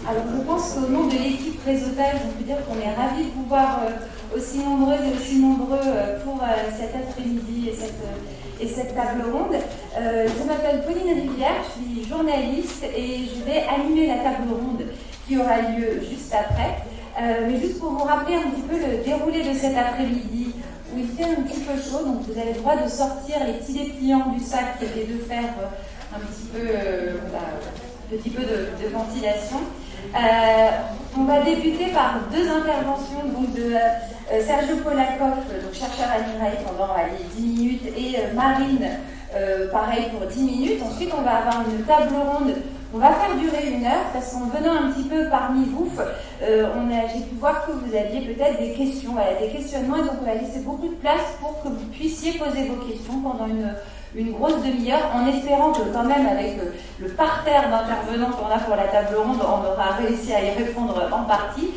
Alors je pense qu'au nom de l'équipe réseautage, on peut dire qu'on est ravis de vous voir aussi nombreuses et aussi nombreux pour cet après-midi et cette table ronde. Je m'appelle Pauline Rivière, je suis journaliste et je vais animer la table ronde qui aura lieu juste après. Mais juste pour vous rappeler un petit peu le déroulé de cet après-midi, où il fait un petit peu chaud, donc vous avez le droit de sortir les petits dépliants du sac et de faire un petit peu de ventilation. On va débuter par deux interventions donc de Sergio Polakov, donc chercheur à l'INRAE pendant 10 minutes, et Marine, pareil pour 10 minutes. Ensuite, on va avoir une table ronde. On va faire durer 1 heure parce qu'en venant un petit peu parmi vous, j'ai pu voir que vous aviez peut-être des questions, des questionnements, et donc on va laisser beaucoup de place pour que vous puissiez poser vos questions pendant une grosse demi-heure, en espérant que quand même avec le parterre d'intervenants qu'on a pour la table ronde, on aura réussi à y répondre en partie.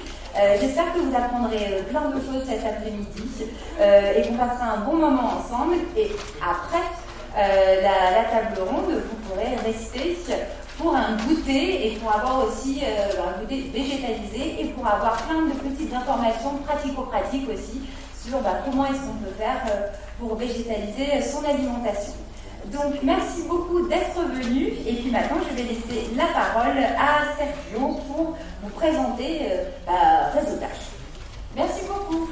J'espère que vous apprendrez plein de choses cet après-midi et qu'on passera un bon moment ensemble. Et après la table ronde, vous pourrez rester pour un goûter et pour avoir aussi un goûter végétalisé et pour avoir plein de petites informations pratico-pratiques aussi sur comment est-ce qu'on peut faire pour végétaliser son alimentation. Donc merci beaucoup d'être venus et puis maintenant je vais laisser la parole à Sergio pour vous présenter Réseautage. Merci beaucoup.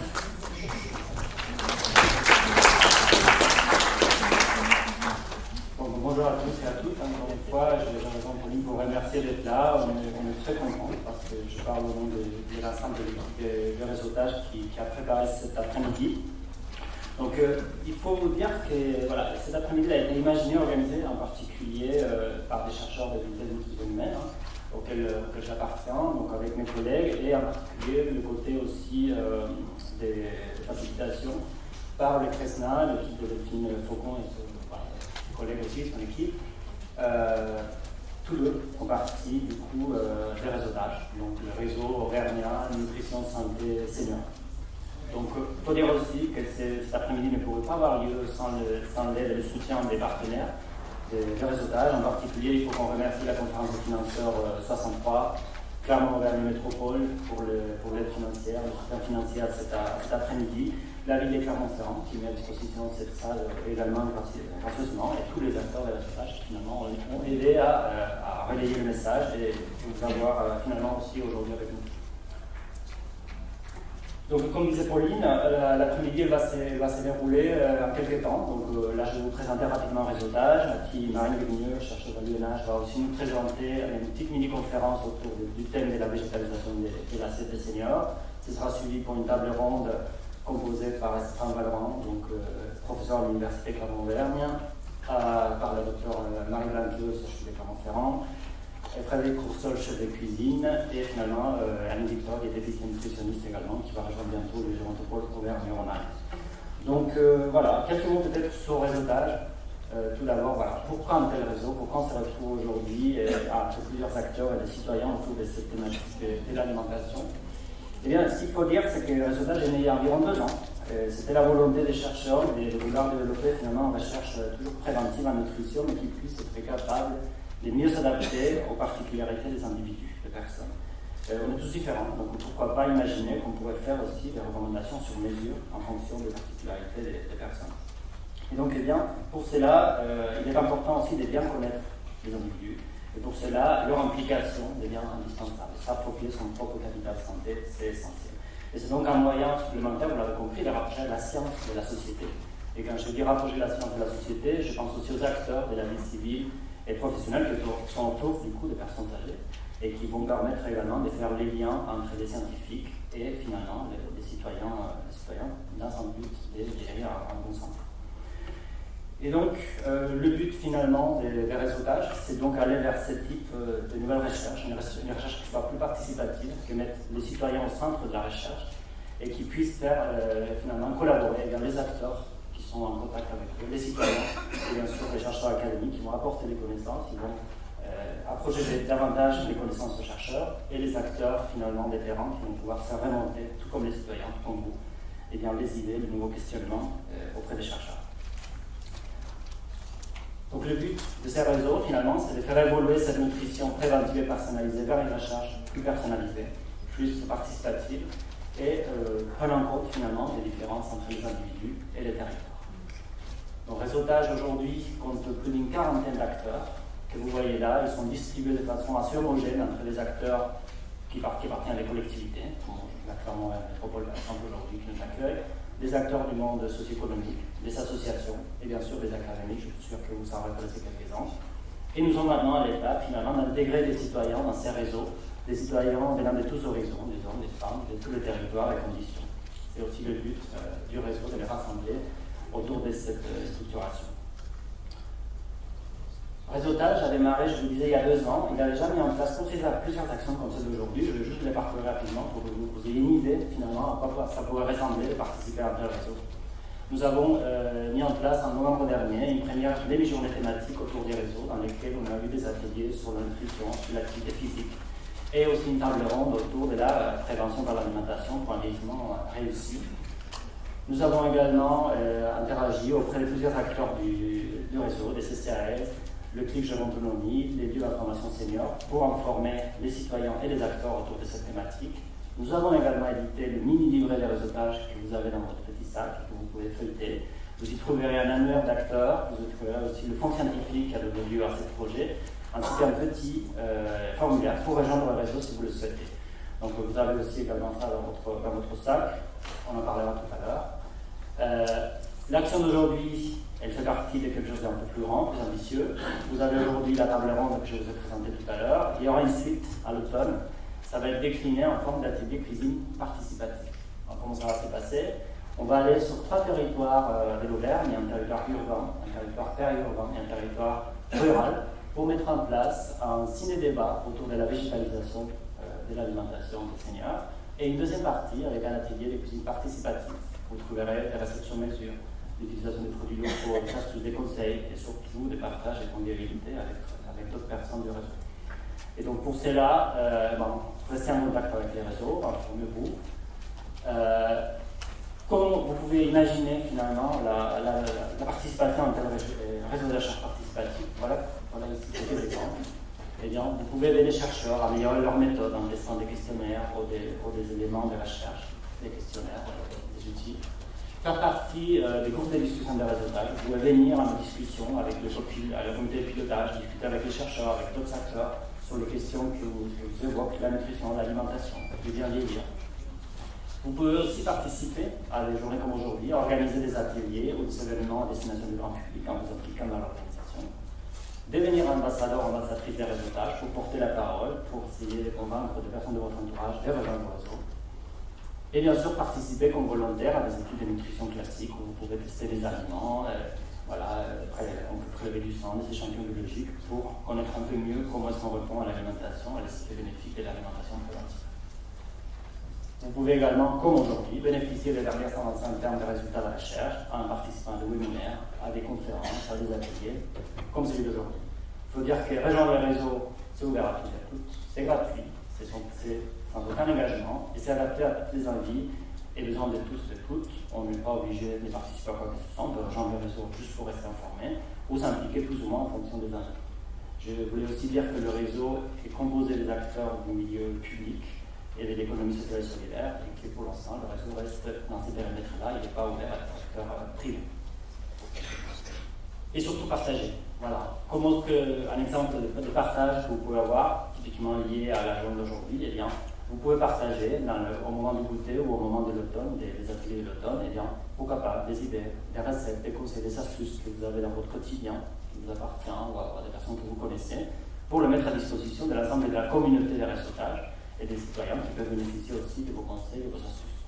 Bonjour à tous et à toutes. Encore une fois, j'ai raison pour vous remercier d'être là. On est très contents parce que je parle au nom de l'ensemble de l'équipe de réseautage qui a préparé cet après-midi. Donc, il faut vous dire que cet après-midi a été imaginé, organisé en particulier par des chercheurs de l'unité de nutrition humaine auxquels j'appartiens, donc avec mes collègues, et en particulier le côté aussi des facilitations par le CRESNA, l'équipe de Delphine Faucon et ses collègues aussi, son équipe. Tous deux font partie du coup des réseautages, donc le réseau Auvergnat Nutrition Santé Senior. Donc, il faut dire aussi que cet après-midi ne pourrait pas avoir lieu sans l'aide et le soutien des partenaires de réseautage. En particulier, il faut qu'on remercie la conférence des financeurs 63, Clermont-Auvergne Métropole pour l'aide financière, le soutien financier à cet après-midi, la ville de Clermont-Ferrand qui met à disposition cette salle également gracieusement, et tous les acteurs de réseautage qui finalement ont aidé à relayer le message et nous avoir finalement aussi aujourd'hui avec nous. Donc, comme disait Pauline, l'après-midi va se dérouler en quelques temps. Donc, là, je vais vous présenter rapidement Réseautage, qui Marine Vigneux, chercheuse à l'UNH, va aussi nous présenter une petite mini-conférence autour du thème de la végétalisation de la CP senior. Ce sera suivi pour une table ronde composée par Estran Valorant, donc professeur à l'Université Clermont-Auvergne, par la docteure Marie Blanqueux, chercheuse de Clermont-Ferrand, Frédéric Coursol, chef de cuisine, et finalement Anne Victor, qui est diététicienne nutritionniste également, qui va rejoindre bientôt le gérontopole Auvergne-Rhône-Alpes. Donc voilà, quelques mots peut-être sur le réseautage. Tout d'abord, pourquoi un tel réseau, pourquoi on se retrouve aujourd'hui entre plusieurs acteurs et des citoyens autour de cette thématique de l'alimentation. Eh bien, ce qu'il faut dire, c'est que le réseautage est né il y a environ 2 ans. C'était la volonté des chercheurs de vouloir développer finalement une recherche toujours préventive en nutrition, mais qui puisse être capable de mieux s'adapter aux particularités des individus, des personnes. On est tous différents, donc pourquoi pas imaginer qu'on pourrait faire aussi des recommandations sur mesure en fonction des particularités des personnes. Et donc, eh bien, pour cela, il est important aussi de bien connaître les individus, et pour cela, leur implication devient indispensable. S'approprier son propre capital santé, c'est essentiel. Et c'est donc un moyen supplémentaire, vous l'avez compris, de rapprocher la science de la société. Et quand je dis rapprocher la science de la société, je pense aussi aux acteurs de la vie civile et professionnels qui sont autour du coup des personnes âgées et qui vont permettre également de faire les liens entre les scientifiques et finalement les citoyens dans un but de gérer un bon santé. Et donc le but finalement des réseautages, c'est donc aller vers ce type de nouvelles recherches, une recherche qui soit plus participative, qui mette les citoyens au centre de la recherche et qui puisse faire finalement collaborer avec les acteurs qui sont en contact avec eux, les citoyens et bien sûr les chercheurs académiques qui vont apporter des connaissances, qui vont approcher davantage les connaissances aux chercheurs et les acteurs finalement des terrains qui vont pouvoir faire remonter, tout comme les citoyens, tout comme vous, les idées, les nouveaux questionnements auprès des chercheurs. Donc le but de ces réseaux, finalement, c'est de faire évoluer cette nutrition préventive et personnalisée vers une recherche plus personnalisée, plus participative, et prenant en compte finalement les différences entre les individus et les territoires. Donc Réseautage aujourd'hui compte plus d'une quarantaine d'acteurs que vous voyez là. Ils sont distribués de façon assez homogène entre les acteurs qui appartiennent à des collectivités, comme la Clermont-Ferrand Métropole par exemple aujourd'hui qui nous accueille, des acteurs du monde socio-économique, des associations et bien sûr des académiques, je suis sûr que vous en reconnaissez quelques-uns. Et nous sommes maintenant à l'étape finalement d'intégrer des citoyens dans ces réseaux, des citoyens venant de tous horizons, des hommes, des femmes, de tous les territoires et conditions. C'est aussi le but du réseau de les rassembler autour de cette structuration. Réseautage a démarré, je vous disais, il y a 2 ans. Il a déjà mis en place plusieurs actions comme celle d'aujourd'hui. Je vais juste les parcourir rapidement pour que vous ayez une idée, finalement, à quoi ça pourrait ressembler de participer à un tel réseau. Nous avons mis en place en novembre dernier une première demi-journée thématique autour des réseaux dans lesquelles on a eu des ateliers sur la nutrition, sur l'activité physique et aussi une table ronde autour de la prévention par l'alimentation pour un vieillissement réussi. Nous avons également interagi auprès de plusieurs acteurs du réseau, des CCAS, le CLIC Jeune Autonomie, les lieux d'information senior, pour informer les citoyens et les acteurs autour de cette thématique. Nous avons également édité le mini-livret des réseautages que vous avez dans votre petit sac et que vous pouvez feuilleter. Vous y trouverez un annuaire d'acteurs, vous y trouverez aussi le fonds scientifique qui a donné lieu à ce projet, ainsi qu'un petit formulaire pour rejoindre le réseau si vous le souhaitez. Donc vous avez aussi également ça dans votre sac, on en parlera tout à l'heure. L'action d'aujourd'hui, elle fait partie de quelque chose d'un peu plus grand, plus ambitieux. Vous avez aujourd'hui la table ronde que je vous ai présentée tout à l'heure. Il y aura une suite à l'automne. Ça va être décliné en forme d'atelier cuisine participatif. Alors, comment ça va se passer? On va aller sur 3 territoires de l'Auvergne, un territoire urbain, un territoire périurbain et un territoire rural, pour mettre en place un ciné-débat autour de la végétalisation de l'alimentation des seniors. Et une deuxième partie avec un atelier de cuisine participative. Vous trouverez des recettes sur mesure, l'utilisation des produits locaux, des astuces, des conseils et surtout des partages et convivialité avec d'autres personnes du réseau. Et donc pour cela, restez en contact avec les réseaux, mieux vous. Comme vous pouvez imaginer finalement la participation en tel réseau de recherche participative, voilà ici quelques exemples. Eh bien, vous pouvez aider les chercheurs à améliorer leur méthode en testant des questionnaires ou des éléments de recherche, des questionnaires, des outils. Faire partie des groupes de discussion de réseautage. Vous pouvez venir en discussion avec le comité de pilotage, discuter avec les chercheurs, avec d'autres acteurs sur les questions que vous évoquent, la nutrition, l'alimentation, le bien vieillir. Vous pouvez aussi participer à des journées comme aujourd'hui, organiser des ateliers ou des événements à destination du grand public en vous impliquant dans l'organisation. Devenir ambassadeur, ambassadrice des réseautages pour porter la parole, pour essayer de convaincre des personnes de votre entourage de rejoindre le réseau. Et bien sûr, participer comme volontaire à des études de nutrition classiques où vous pouvez tester des aliments, on peut prélever du sang, des échantillons biologiques pour connaître un peu mieux comment est-ce qu'on répond à l'alimentation, à l'effet bénéfique de l'alimentation préventive. Vous pouvez également, comme aujourd'hui, bénéficier des dernières avancées en termes de résultats de recherche en participant à des webinaires, à des conférences, à des ateliers, comme celui d'aujourd'hui. Il faut dire que rejoindre le réseau, c'est ouvert à tous et à toutes, c'est gratuit, c'est sans aucun engagement, et c'est adapté à toutes les envies et besoins de tous et de toutes. On n'est pas obligé de participer à quoi que ce soit, on peut rejoindre le réseau juste pour rester informé, ou s'impliquer plus ou moins en fonction des envies. Je voulais aussi dire que le réseau est composé des acteurs du milieu public et de l'économie sociale et solidaire, et que pour l'instant, le réseau reste dans ces périmètres-là, il n'est pas ouvert à des acteurs privés. Et surtout partager. Voilà. Comment un exemple de partage que vous pouvez avoir, typiquement lié à la journée d'aujourd'hui, eh bien, vous pouvez partager au moment du goûter ou au moment de l'automne, des ateliers de l'automne, eh bien, pourquoi pas, des idées, des recettes, des conseils, des astuces que vous avez dans votre quotidien, qui vous appartient, ou à des personnes que vous connaissez, pour le mettre à disposition de l'ensemble de la communauté des réseautages et des citoyens qui peuvent bénéficier aussi de vos conseils et de vos astuces.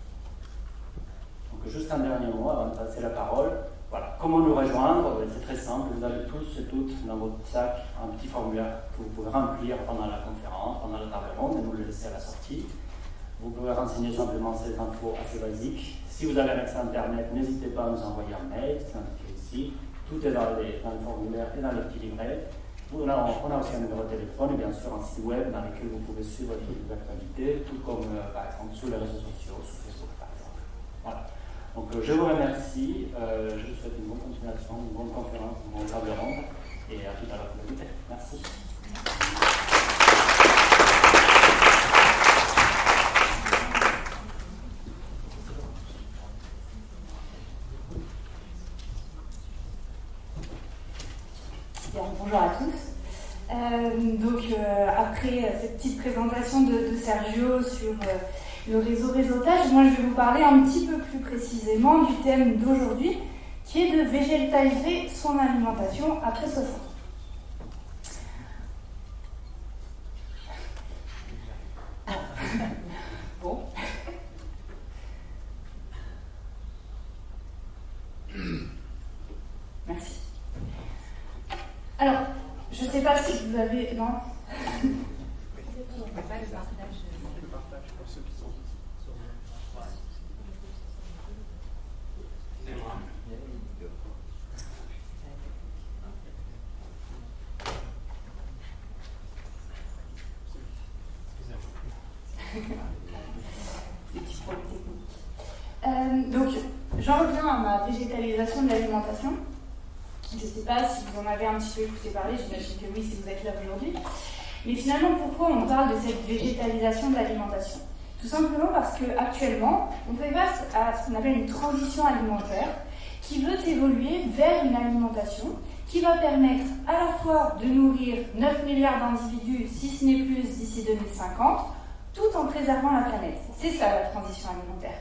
Donc juste un dernier mot avant de passer la parole. Voilà. Comment nous rejoindre? C'est très simple, vous avez tous et toutes dans votre sac un petit formulaire que vous pouvez remplir pendant la conférence, pendant la table ronde, et nous le laisser à la sortie. Vous pouvez renseigner simplement ces infos assez basiques. Si vous avez un accès à Internet, n'hésitez pas à nous envoyer un mail, c'est indiqué ici. Tout est dans le formulaire et dans le petit livret. On a aussi un numéro de téléphone et bien sûr un site web dans lequel vous pouvez suivre les actualités, tout comme par exemple sur les réseaux sociaux, sur Facebook par exemple. Voilà. Donc je vous remercie, je vous souhaite une bonne continuation, une bonne conférence, une bonne table ronde et à tout à l'heure pour le goûter. Merci. Bien, bonjour à tous. Après cette petite présentation de Sergio sur le réseautage, moi je vais vous parler un petit peu plus précisément du thème d'aujourd'hui, qui est de végétaliser son alimentation après 60 ans. Bon. Merci. Alors, je ne sais pas si vous avez... Non. Donc, j'en reviens à ma végétalisation de l'alimentation. Je ne sais pas si vous en avez un petit peu écouté parler, j'imagine que oui si vous êtes là aujourd'hui. Mais finalement, pourquoi on parle de cette végétalisation de l'alimentation? Tout simplement parce qu'actuellement, on fait face à ce qu'on appelle une transition alimentaire qui veut évoluer vers une alimentation qui va permettre à la fois de nourrir 9 milliards d'individus, si ce n'est plus, d'ici 2050, tout en préservant la planète. C'est ça la transition alimentaire.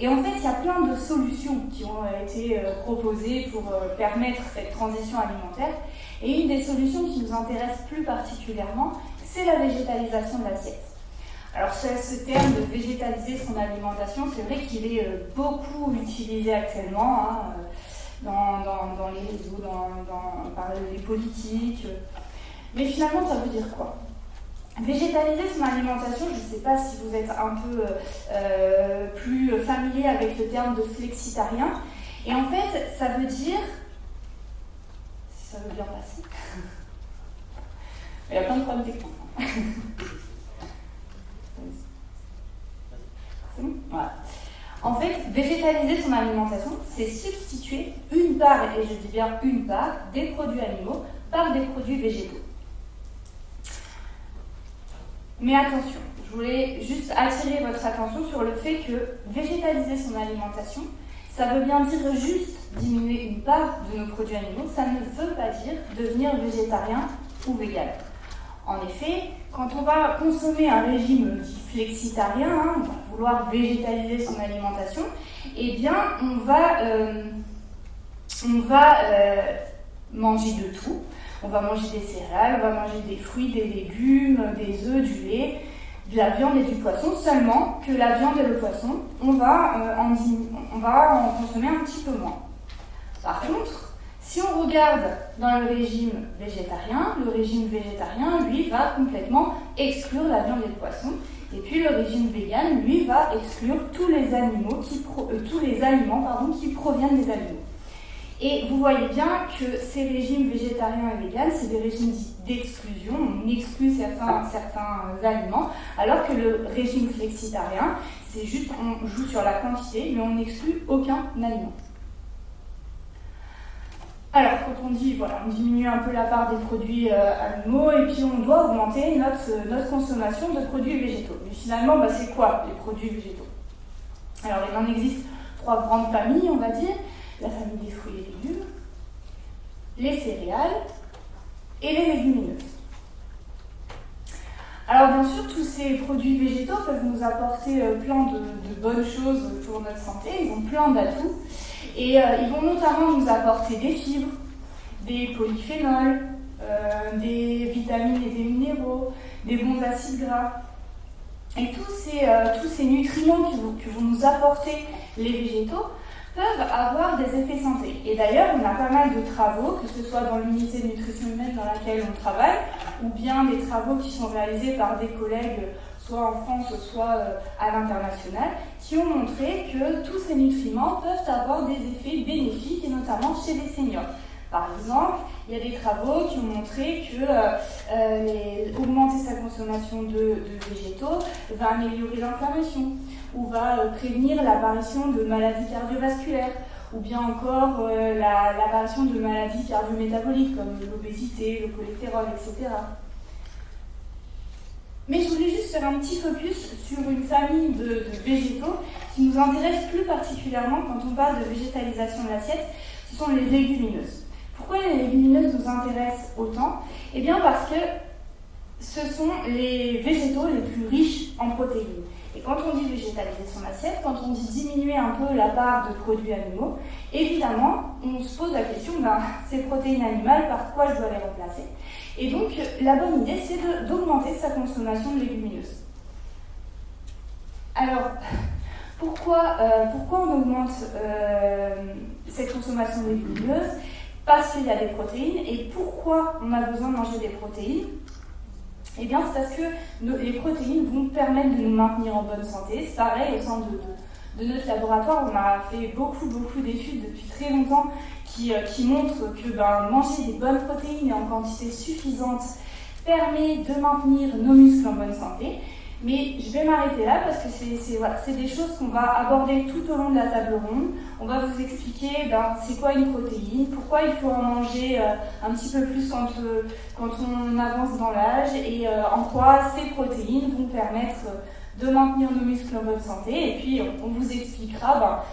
Et en fait, il y a plein de solutions qui ont été proposées pour permettre cette transition alimentaire. Et une des solutions qui nous intéresse plus particulièrement, c'est la végétalisation de l'assiette. Alors ce terme de végétaliser son alimentation, c'est vrai qu'il est beaucoup utilisé actuellement dans les réseaux, par les politiques. Mais finalement, ça veut dire quoi ? Végétaliser son alimentation, je ne sais pas si vous êtes un peu plus familier avec le terme de flexitarien. Et en fait, ça veut dire... Si ça veut bien passer. Il y a plein de problèmes techniques. C'est bon ? Voilà. En fait, végétaliser son alimentation, c'est substituer une part, et je dis bien une part, des produits animaux par des produits végétaux. Mais attention, je voulais juste attirer votre attention sur le fait que végétaliser son alimentation, ça veut bien dire juste diminuer une part de nos produits animaux, ça ne veut pas dire devenir végétarien ou vegan. En effet, quand on va consommer un régime dit flexitarien, on va vouloir végétaliser son alimentation, eh bien on va manger de tout. On va manger des céréales, on va manger des fruits, des légumes, des œufs, du lait, de la viande et du poisson, seulement que la viande et le poisson, on va en consommer un petit peu moins. Par contre, si on regarde dans le régime végétarien, lui, va complètement exclure la viande et le poisson, et puis le régime vegan, lui, va exclure tous les aliments qui proviennent des animaux. Et vous voyez bien que ces régimes végétariens et véganes, c'est des régimes d'exclusion, on exclut certains aliments, alors que le régime flexitarien, c'est juste on joue sur la quantité, mais on n'exclut aucun aliment. Alors, quand on dit, voilà, on diminue un peu la part des produits animaux, et puis on doit augmenter notre consommation de produits végétaux. Mais finalement, c'est quoi les produits végétaux? Alors, il en existe 3 grandes familles, on va dire. La famille des fruits et légumes, les céréales et les légumineuses. Alors bien sûr, tous ces produits végétaux peuvent nous apporter plein de bonnes choses pour notre santé, ils ont plein d'atouts, et ils vont notamment nous apporter des fibres, des polyphénols, des vitamines et des minéraux, des bons acides gras. Et tous ces nutriments que vont nous apporter les végétaux peuvent avoir des effets santé. Et d'ailleurs, on a pas mal de travaux, que ce soit dans l'unité de nutrition humaine dans laquelle on travaille, ou bien des travaux qui sont réalisés par des collègues, soit en France, soit à l'international, qui ont montré que tous ces nutriments peuvent avoir des effets bénéfiques, et notamment chez les seniors. Par exemple, il y a des travaux qui ont montré que augmenter sa consommation de végétaux va améliorer l'inflammation, ou va prévenir l'apparition de maladies cardiovasculaires, ou bien encore l'apparition de maladies cardio-métaboliques comme l'obésité, le cholestérol, etc. Mais je voulais juste faire un petit focus sur une famille de végétaux qui nous intéresse plus particulièrement quand on parle de végétalisation de l'assiette, ce sont les légumineuses. Pourquoi les légumineuses nous intéressent autant? Eh bien parce que ce sont les végétaux les plus riches en protéines. Et quand on dit végétaliser son assiette, quand on dit diminuer un peu la part de produits animaux, évidemment, on se pose la question, ces protéines animales, par quoi je dois les remplacer? Et donc, la bonne idée, c'est d'augmenter sa consommation de légumineuses. Alors, pourquoi on augmente cette consommation de légumineuses? Parce qu'il y a des protéines. Et pourquoi on a besoin de manger des protéines? Eh bien, c'est parce que les protéines vont permettre de nous maintenir en bonne santé. C'est pareil, au sein de notre laboratoire, on a fait beaucoup d'études depuis très longtemps qui montrent que manger des bonnes protéines et en quantité suffisante permet de maintenir nos muscles en bonne santé. Mais je vais m'arrêter là parce que c'est des choses qu'on va aborder tout au long de la table ronde. On va vous expliquer c'est quoi une protéine, pourquoi il faut en manger un petit peu plus quand on avance dans l'âge et en quoi ces protéines vont permettre de maintenir nos muscles en bonne santé. Et puis on vous expliquera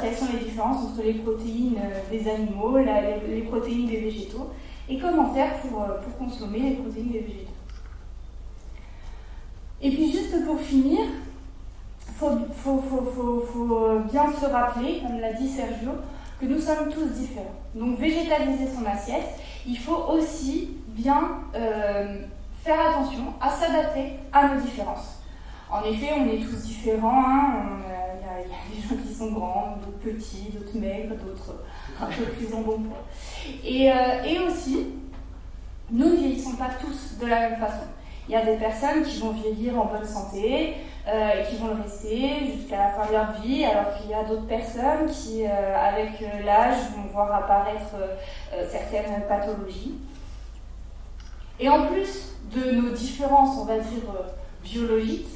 quelles sont les différences entre les protéines des animaux, les protéines des végétaux et comment faire pour consommer les protéines des végétaux. Et puis juste pour finir, faut bien se rappeler, comme l'a dit Sergio, que nous sommes tous différents. Donc végétaliser son assiette, il faut aussi bien faire attention à s'adapter à nos différences. En effet, on est tous différents, il y a des gens qui sont grands, d'autres petits, d'autres maigres, d'autres un peu plus embonpoint. Et aussi, nous ne vieillissons pas tous de la même façon. Il y a des personnes qui vont vieillir en bonne santé et qui vont le rester jusqu'à la fin de leur vie, alors qu'il y a d'autres personnes qui, avec l'âge, vont voir apparaître certaines pathologies. Et en plus de nos différences, on va dire, biologiques,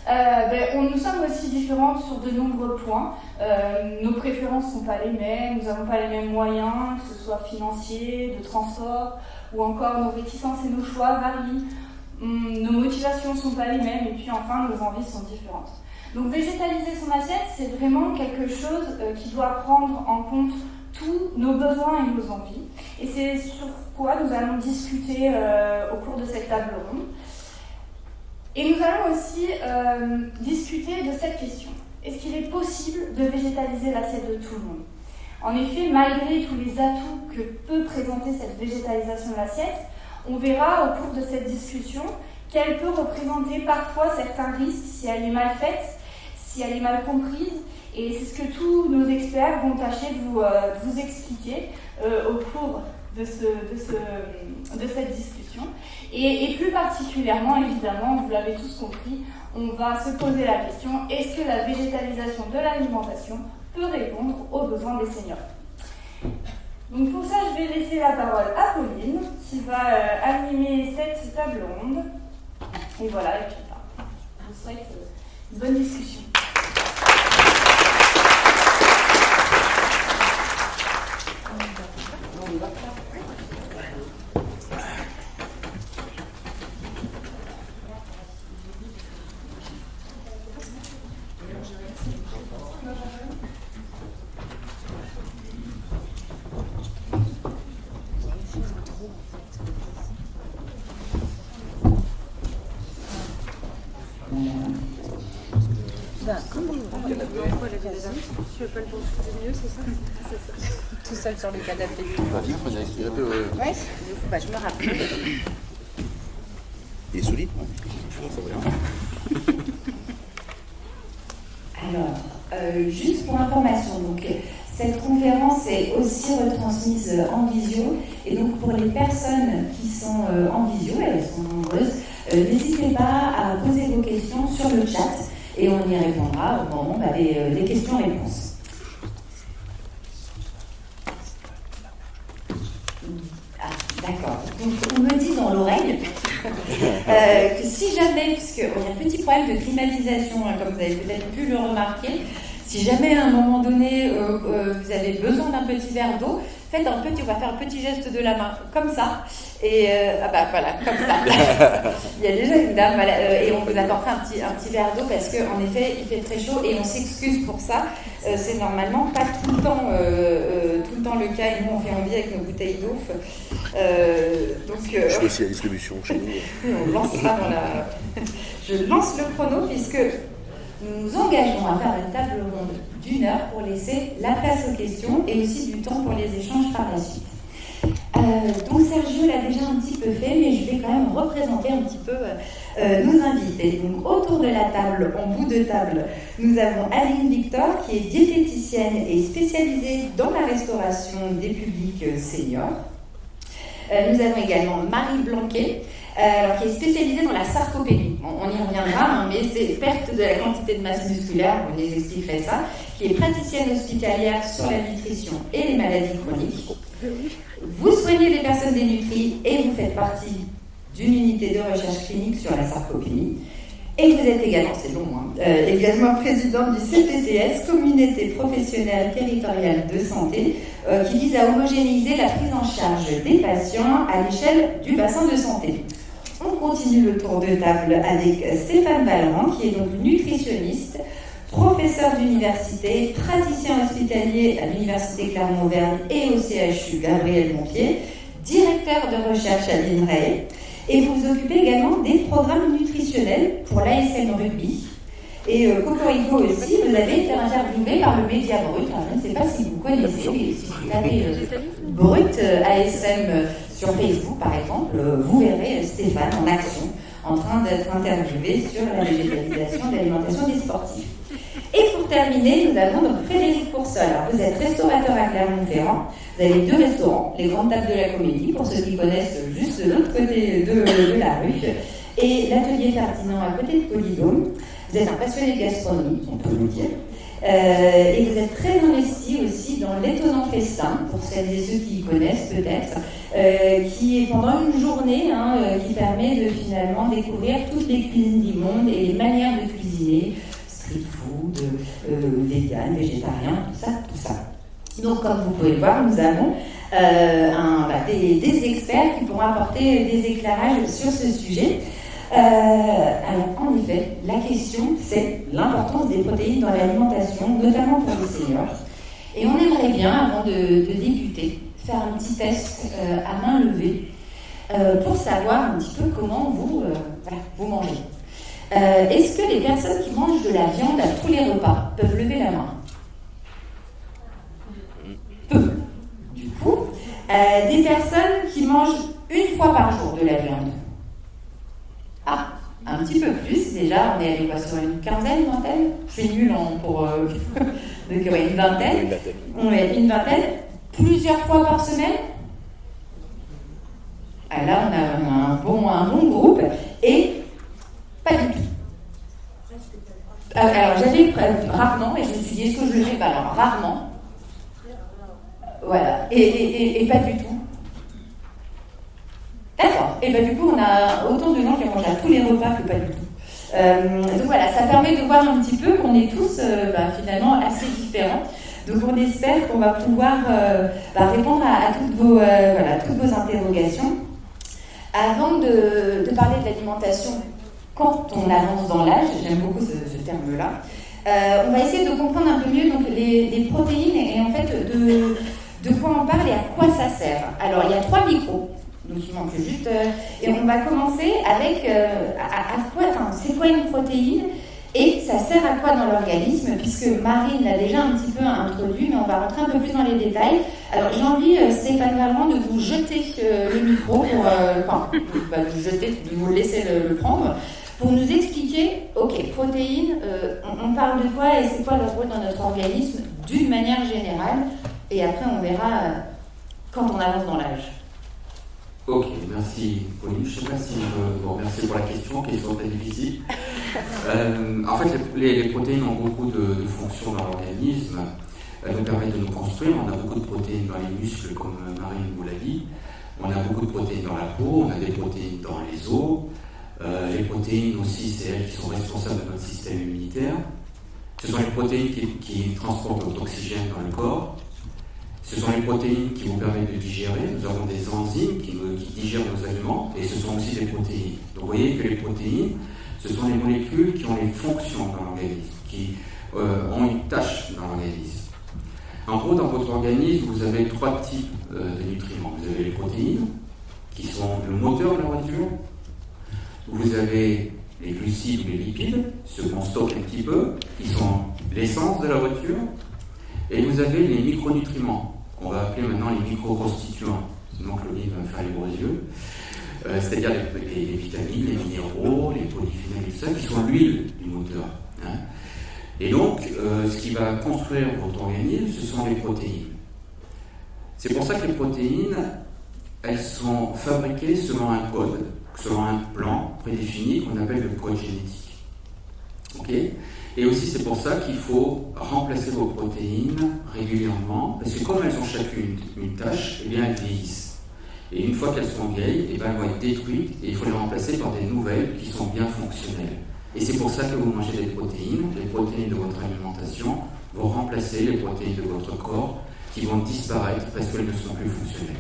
nous sommes aussi différentes sur de nombreux points. Nos préférences ne sont pas les mêmes, nous n'avons pas les mêmes moyens, que ce soit financiers, de transport, ou encore nos réticences et nos choix varient. Nos motivations ne sont pas les mêmes et puis enfin nos envies sont différentes. Donc végétaliser son assiette, c'est vraiment quelque chose qui doit prendre en compte tous nos besoins et nos envies. Et c'est sur quoi nous allons discuter au cours de cette table ronde. Et nous allons aussi discuter de cette question. Est-ce qu'il est possible de végétaliser l'assiette de tout le monde? En effet, malgré tous les atouts que peut présenter cette végétalisation de l'assiette, on verra au cours de cette discussion qu'elle peut représenter parfois certains risques si elle est mal faite, si elle est mal comprise, et c'est ce que tous nos experts vont tâcher de vous expliquer au cours de cette discussion. Et plus particulièrement, évidemment, vous l'avez tous compris, on va se poser la question, est-ce que la végétalisation de l'alimentation peut répondre aux besoins des seniors? Donc pour ça, je vais laisser la parole à Pauline, qui va animer cette table ronde. Et voilà, et puis je vous souhaite une bonne discussion. Tu veux pas le poursuivre mieux, c'est ça? C'est ça. Tout seul sur le canapé. Vas-y, Frédéric, tu veux Ouais, du coup, je me rappelle. Il est solide, ça va bien. Alors, juste pour information, donc, cette conférence est aussi retransmise en visio, et donc pour les personnes qui sont en visio, elles sont nombreuses, n'hésitez pas à poser vos questions sur le chat, et on y répondra au moment des questions-réponses. Ah, d'accord. Donc on me dit dans l'oreille que si jamais, puisqu'il y a un petit problème de climatisation, comme vous avez peut-être pu le remarquer, Si jamais à un moment donné vous avez besoin d'un petit verre d'eau, faites un petit, on va faire un petit geste de la main, comme ça. Et voilà, comme ça. Il y a déjà une dame, voilà, et on vous apportera un petit verre d'eau parce qu'en effet, il fait très chaud et on s'excuse pour ça. C'est normalement pas tout le temps le cas et nous on fait envie avec nos bouteilles d'eau. Je fais aussi la distribution chez nous. On lancera Je lance le chrono puisque nous nous engageons à faire une table ronde d'1 heure pour laisser la place aux questions et aussi du temps pour les échanges par la suite. Donc Sergio l'a déjà un petit peu fait, mais je vais quand même représenter un petit peu nos invités. Donc autour de la table, en bout de table, nous avons Aline Victor qui est diététicienne et spécialisée dans la restauration des publics seniors. Nous avons également Marie Blanquet, qui est spécialisée dans la sarcopénie. On y reviendra, mais c'est perte de la quantité de masse musculaire, on les expliquerait ça, qui est praticienne hospitalière sur la nutrition et les maladies chroniques. Vous soignez les personnes dénutries et vous faites partie d'une unité de recherche clinique sur la sarcopénie. Et vous êtes également, c'est long, également présidente du CPTS, Communauté professionnelle territoriale de santé, qui vise à homogénéiser la prise en charge des patients à l'échelle du bassin de santé. On continue le tour de table avec Stéphane Valran, qui est donc nutritionniste, professeur d'université, praticien hospitalier à l'Université Clermont-Auvergne et au CHU Gabriel Montpied, directeur de recherche à l'INRAE, et vous vous occupez également des programmes nutritionnels pour l'ASM Rugby. Et Cocorico aussi, vous avez été interviewé par le Média Brut. Alors, je ne sais pas si vous connaissez, mais si vous tapez Brut ASM sur Facebook, par exemple, vous verrez Stéphane en action, en train d'être interviewé sur la végétalisation de l'alimentation des sportifs. Et pour terminer, nous avons donc Frédéric Coursol. Alors, vous êtes restaurateur à Clermont-Ferrand. Vous avez 2 restaurants, les Grandes Tables de la Comédie, pour ceux qui connaissent juste de l'autre côté de la rue, et l'Atelier Ferdinand à côté de Polydôme. Vous êtes un passionné de gastronomie, on peut vous le dire. Et vous êtes très investi aussi dans l'étonnant festin, pour celles et ceux qui y connaissent peut-être, qui est pendant une journée, qui permet de finalement découvrir toutes les cuisines du monde et les manières de cuisiner, street food, vegan, végétarien, tout ça. Donc comme vous pouvez le voir, nous avons des experts qui pourront apporter des éclairages sur ce sujet. Alors, en effet, la question, c'est l'importance des protéines dans l'alimentation, notamment pour les seniors. Et on aimerait bien, avant de débuter, faire un petit test à main levée pour savoir un petit peu comment vous mangez. Est-ce que les personnes qui mangent de la viande à tous les repas peuvent lever la main? Peu. Du coup, des personnes qui mangent une fois par jour de la viande. Ah, un petit peu plus, déjà, on est allé sur une quinzaine, vingtaine. Je suis nulle pour donc, une vingtaine. Ouais, une vingtaine. Plusieurs fois par semaine. Ah, là, on a un bon groupe. Et pas du tout. Alors, j'avais rarement, et je me suis dit, est-ce que je le fais pas? Alors, rarement. Voilà. Et pas du tout. D'accord. Et bien du coup, on a autant de gens qui mangent à tous les repas que pas du tout. Donc voilà, ça permet de voir un petit peu qu'on est tous finalement assez différents. Donc on espère qu'on va pouvoir répondre à toutes vos interrogations. Avant de parler de l'alimentation, quand on avance dans l'âge, j'aime beaucoup ce terme-là, on va essayer de comprendre un peu mieux donc, les protéines et en fait de quoi on parle et à quoi ça sert. Alors il y a 3 micros. Donc il manque juste. Et on va commencer avec c'est quoi une protéine et ça sert à quoi dans l'organisme, puisque Marine l'a déjà un petit peu introduit, mais on va rentrer un peu plus dans les détails. Alors j'ai envie, Stéphane Valran, de vous jeter le micro, de vous laisser le prendre, pour nous expliquer, ok, protéines, on parle de quoi et c'est quoi leur rôle dans notre organisme d'une manière générale, et après on verra quand on avance dans l'âge. Ok, merci Pauline. Je ne sais pas si je veux vous remercier pour la question très difficile. En fait, les protéines ont beaucoup de fonctions dans l'organisme. Elles nous permettent de nous construire. On a beaucoup de protéines dans les muscles, comme Marine vous l'a dit. On a beaucoup de protéines dans la peau, on a des protéines dans les os. Les protéines aussi, c'est elles qui sont responsables de notre système immunitaire. Ce sont les protéines qui transportent notre oxygène dans le corps. Ce sont les protéines qui vous permettent de digérer. Nous avons des enzymes qui digèrent nos aliments, et ce sont aussi des protéines. Donc vous voyez que les protéines, ce sont les molécules qui ont les fonctions dans l'organisme, qui ont une tâche dans l'organisme. En gros, dans votre organisme, vous avez 3 types de nutriments. Vous avez les protéines, qui sont le moteur de la voiture. Vous avez les glucides ou les lipides, ceux qu'on stocke un petit peu, qui sont l'essence de la voiture. Et vous avez les micronutriments, qu'on va appeler maintenant les micro-constituants. Sinon, Claudine va me faire les gros yeux. C'est-à-dire les vitamines, les minéraux, les polyphénols et tout ça, qui sont l'huile du moteur. Hein. Et donc, ce qui va construire votre organisme, ce sont les protéines. C'est pour ça que les protéines, elles sont fabriquées selon un code, selon un plan prédéfini qu'on appelle le code génétique. Ok ? Et aussi, c'est pour ça qu'il faut remplacer vos protéines régulièrement, parce que comme elles ont chacune une tâche, eh bien elles vieillissent. Et une fois qu'elles sont vieilles, eh bien, elles vont être détruites, et il faut les remplacer par des nouvelles qui sont bien fonctionnelles. Et c'est pour ça que vous mangez des protéines. Les protéines de votre alimentation vont remplacer les protéines de votre corps, qui vont disparaître parce qu'elles ne sont plus fonctionnelles.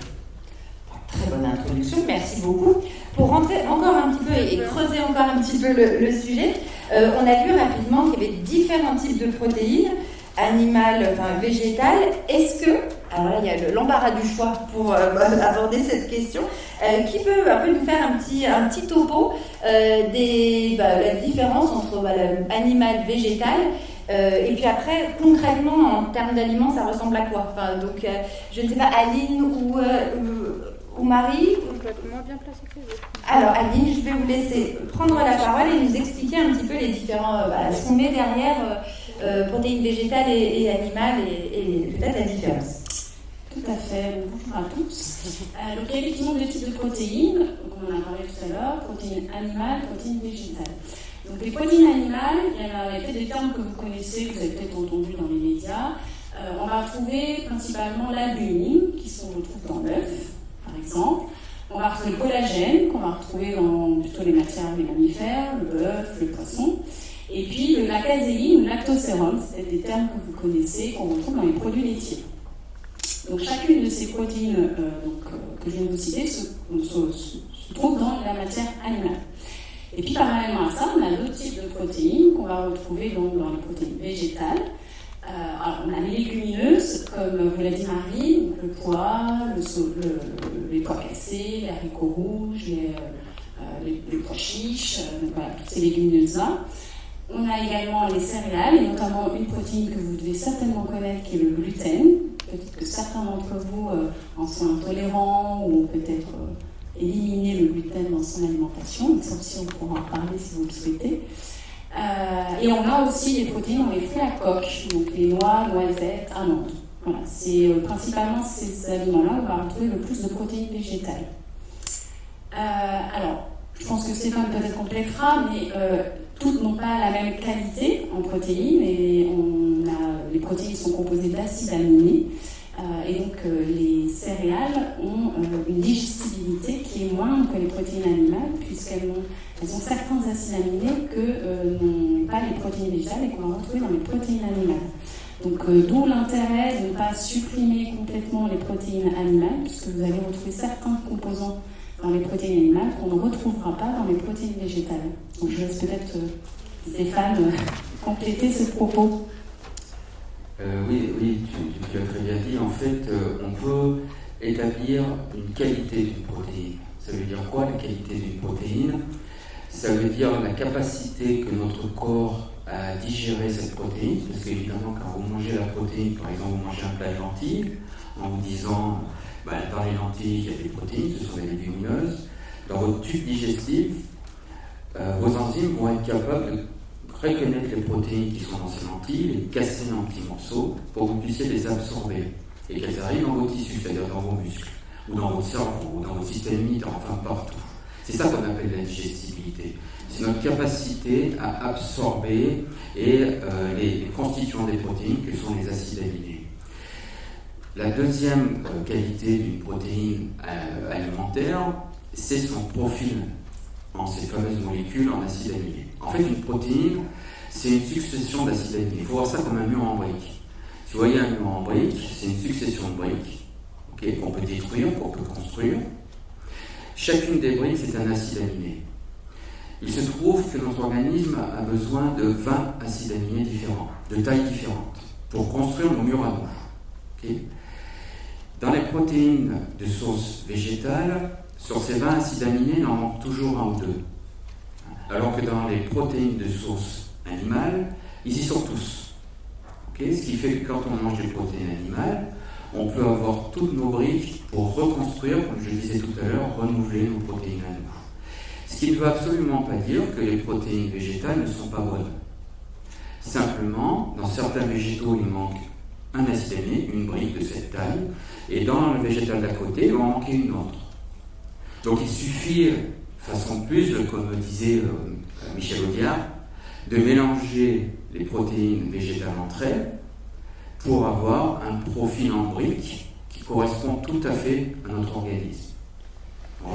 Très bonne introduction, merci beaucoup. Pour rentrer encore un petit peu et creuser encore un petit peu le sujet, on a vu rapidement qu'il y avait différents types de protéines, animales, enfin végétales. Est-ce que, alors là il y a l'embarras du choix pour aborder cette question, qui peut un peu nous faire un petit topo la différence entre l'animal, végétal, et puis après, concrètement, en termes d'aliments, ça ressemble à quoi? Donc, je ne sais pas, Aline ou Marie? Moins bien placé que les autres. Alors, Aline, je vais vous laisser prendre la parole et nous expliquer un petit peu les différents, ce qu'on met derrière protéines végétales et animales et peut-être la différence. Tout à fait, bonjour à tous. Donc il y a effectivement 2 types de protéines, donc on en a parlé tout à l'heure, protéines animales, protéines végétales. Donc les protéines animales, il y a peut-être des termes que vous connaissez, que vous avez peut-être entendu dans les médias. On va retrouver principalement l'albumine, qui se retrouve dans l'œuf, par exemple. On va retrouver le collagène, qu'on va retrouver dans plutôt les matières des mammifères, le bœuf, le poisson. Et puis la caséine ou le lactosérum, c'est peut-être des termes que vous connaissez, qu'on retrouve dans les produits laitiers. Donc chacune de ces protéines que je viens de vous citer se trouve dans la matière animale. Et puis parallèlement à ça, on a d'autres types de protéines qu'on va retrouver dans les protéines végétales. Alors on a les légumineuses, comme vous l'a dit Marie, donc le pois, les pois cassés, les haricots rouges, les pois chiches, voilà, toutes ces légumineuses-là. On a également les céréales, et notamment une protéine que vous devez certainement connaître, qui est le gluten. Peut-être que certains d'entre vous en sont intolérants ou ont peut-être éliminé le gluten dans son alimentation. Donc ça aussi, on pourra en parler si vous le souhaitez. Et on a aussi des protéines dans les fruits à coque, donc les noix, noisettes, amandes. Voilà, c'est principalement ces aliments-là où on va retrouver le plus de protéines végétales. Alors, je pense que Stéphane peut-être complétera, mais toutes n'ont pas la même qualité en protéines, et les protéines sont composées d'acides aminés, et donc les céréales ont une digestibilité qui est moindre que les protéines animales, puisqu'elles ont certains acides aminés que n'ont pas les protéines végétales et qu'on va retrouver dans les protéines animales. Donc d'où l'intérêt de ne pas supprimer complètement les protéines animales, puisque vous allez retrouver certains composants dans les protéines animales qu'on ne retrouvera pas dans les protéines végétales. Donc je laisse peut-être Stéphane compléter ce propos. Oui, tu as très bien dit. En fait, on peut établir une qualité d'une protéine. Ça veut dire quoi, la qualité d'une protéine? Ça veut dire la capacité que notre corps a à digérer cette protéine, parce qu'évidemment, quand vous mangez la protéine, par exemple, vous mangez un plat de lentilles, en vous disant, dans les lentilles, il y a des protéines, ce sont des légumineuses. Dans votre tube digestif, vos enzymes vont être capables de reconnaître les protéines qui sont dans ces lentilles, les casser en petits morceaux pour que vous puissiez les absorber et qu'elles arrivent dans vos tissus, c'est-à-dire dans vos muscles, ou dans votre cerveau, ou dans votre système immunitaire, enfin partout. C'est ça qu'on appelle la digestibilité. C'est notre capacité à absorber les constituants des protéines que sont les acides aminés. La deuxième qualité d'une protéine alimentaire, c'est son profil en ces fameuses molécules en acides aminés. En fait, une protéine, c'est une succession d'acides aminés. Il faut voir ça comme un mur en briques. Si vous voyez un mur en briques, c'est une succession de briques, okay, qu'on peut détruire, qu'on peut construire. Chacune des briques, c'est un acide aminé. Il se trouve que notre organisme a besoin de 20 acides aminés différents, de tailles différentes, pour construire nos murs à nous. Okay. Dans les protéines de source végétale, sur ces 20 acides aminés, il en manque toujours un ou deux. Alors que dans les protéines de source animale, ils y sont tous. Okay. Ce qui fait que quand on mange des protéines animales, on peut avoir toutes nos briques pour reconstruire, comme je disais tout à l'heure, renouveler nos protéines à nous. Ce qui ne veut absolument pas dire que les protéines végétales ne sont pas bonnes. Simplement, dans certains végétaux, il manque un acide aminé, une brique de cette taille, et dans le végétal d'à côté, il va en manquer une autre. Donc il suffit, façon plus, comme disait Michel Audiard, de mélanger les protéines végétales entre elles pour avoir un profil en brique qui correspond tout à fait à notre organisme. On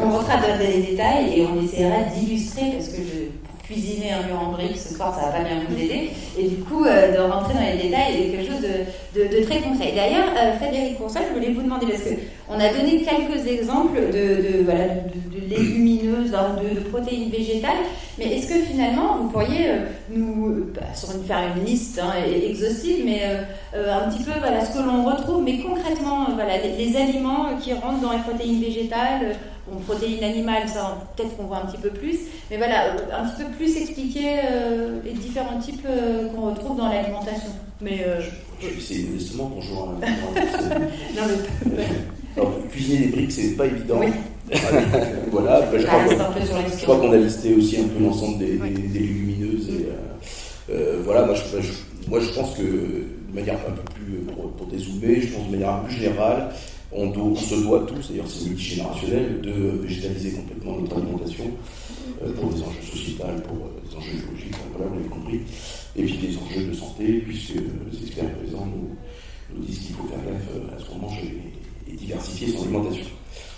rentrera dans les détails et on essaiera d'illustrer, parce que pour cuisiner un mur en briques ce soir, ça va pas bien vous aider, et du coup, de rentrer dans les détails est quelque chose de très concret. D'ailleurs, Frédéric Coursol, je voulais vous demander, parce qu'on a donné quelques exemples de légumineuses, de protéines végétales, mais est-ce que finalement, vous pourriez faire une liste exhaustive, mais un petit peu ce que l'on retrouve, mais concrètement, les aliments qui rentrent dans les protéines végétales, protéines animales, ça peut-être qu'on voit un petit peu plus, mais un petit peu plus expliquer les différents types qu'on retrouve dans l'alimentation. Mais c'est justement bonjour. Alors, cuisiner des briques, c'est pas évident. Oui. Voilà, après, je crois qu'on a listé aussi un peu l'ensemble des légumineuses. Et, voilà, moi je pense que de manière un peu plus, pour dézoomer, je pense de manière un peu plus générale, on se doit tous, d'ailleurs c'est multigénérationnel, de végétaliser complètement notre alimentation pour des enjeux sociétals, pour des enjeux écologiques, voilà, vous l'avez compris, et puis des enjeux de santé, puisque les experts présents nous disent qu'il faut faire gaffe à ce qu'on mange et diversifier son alimentation.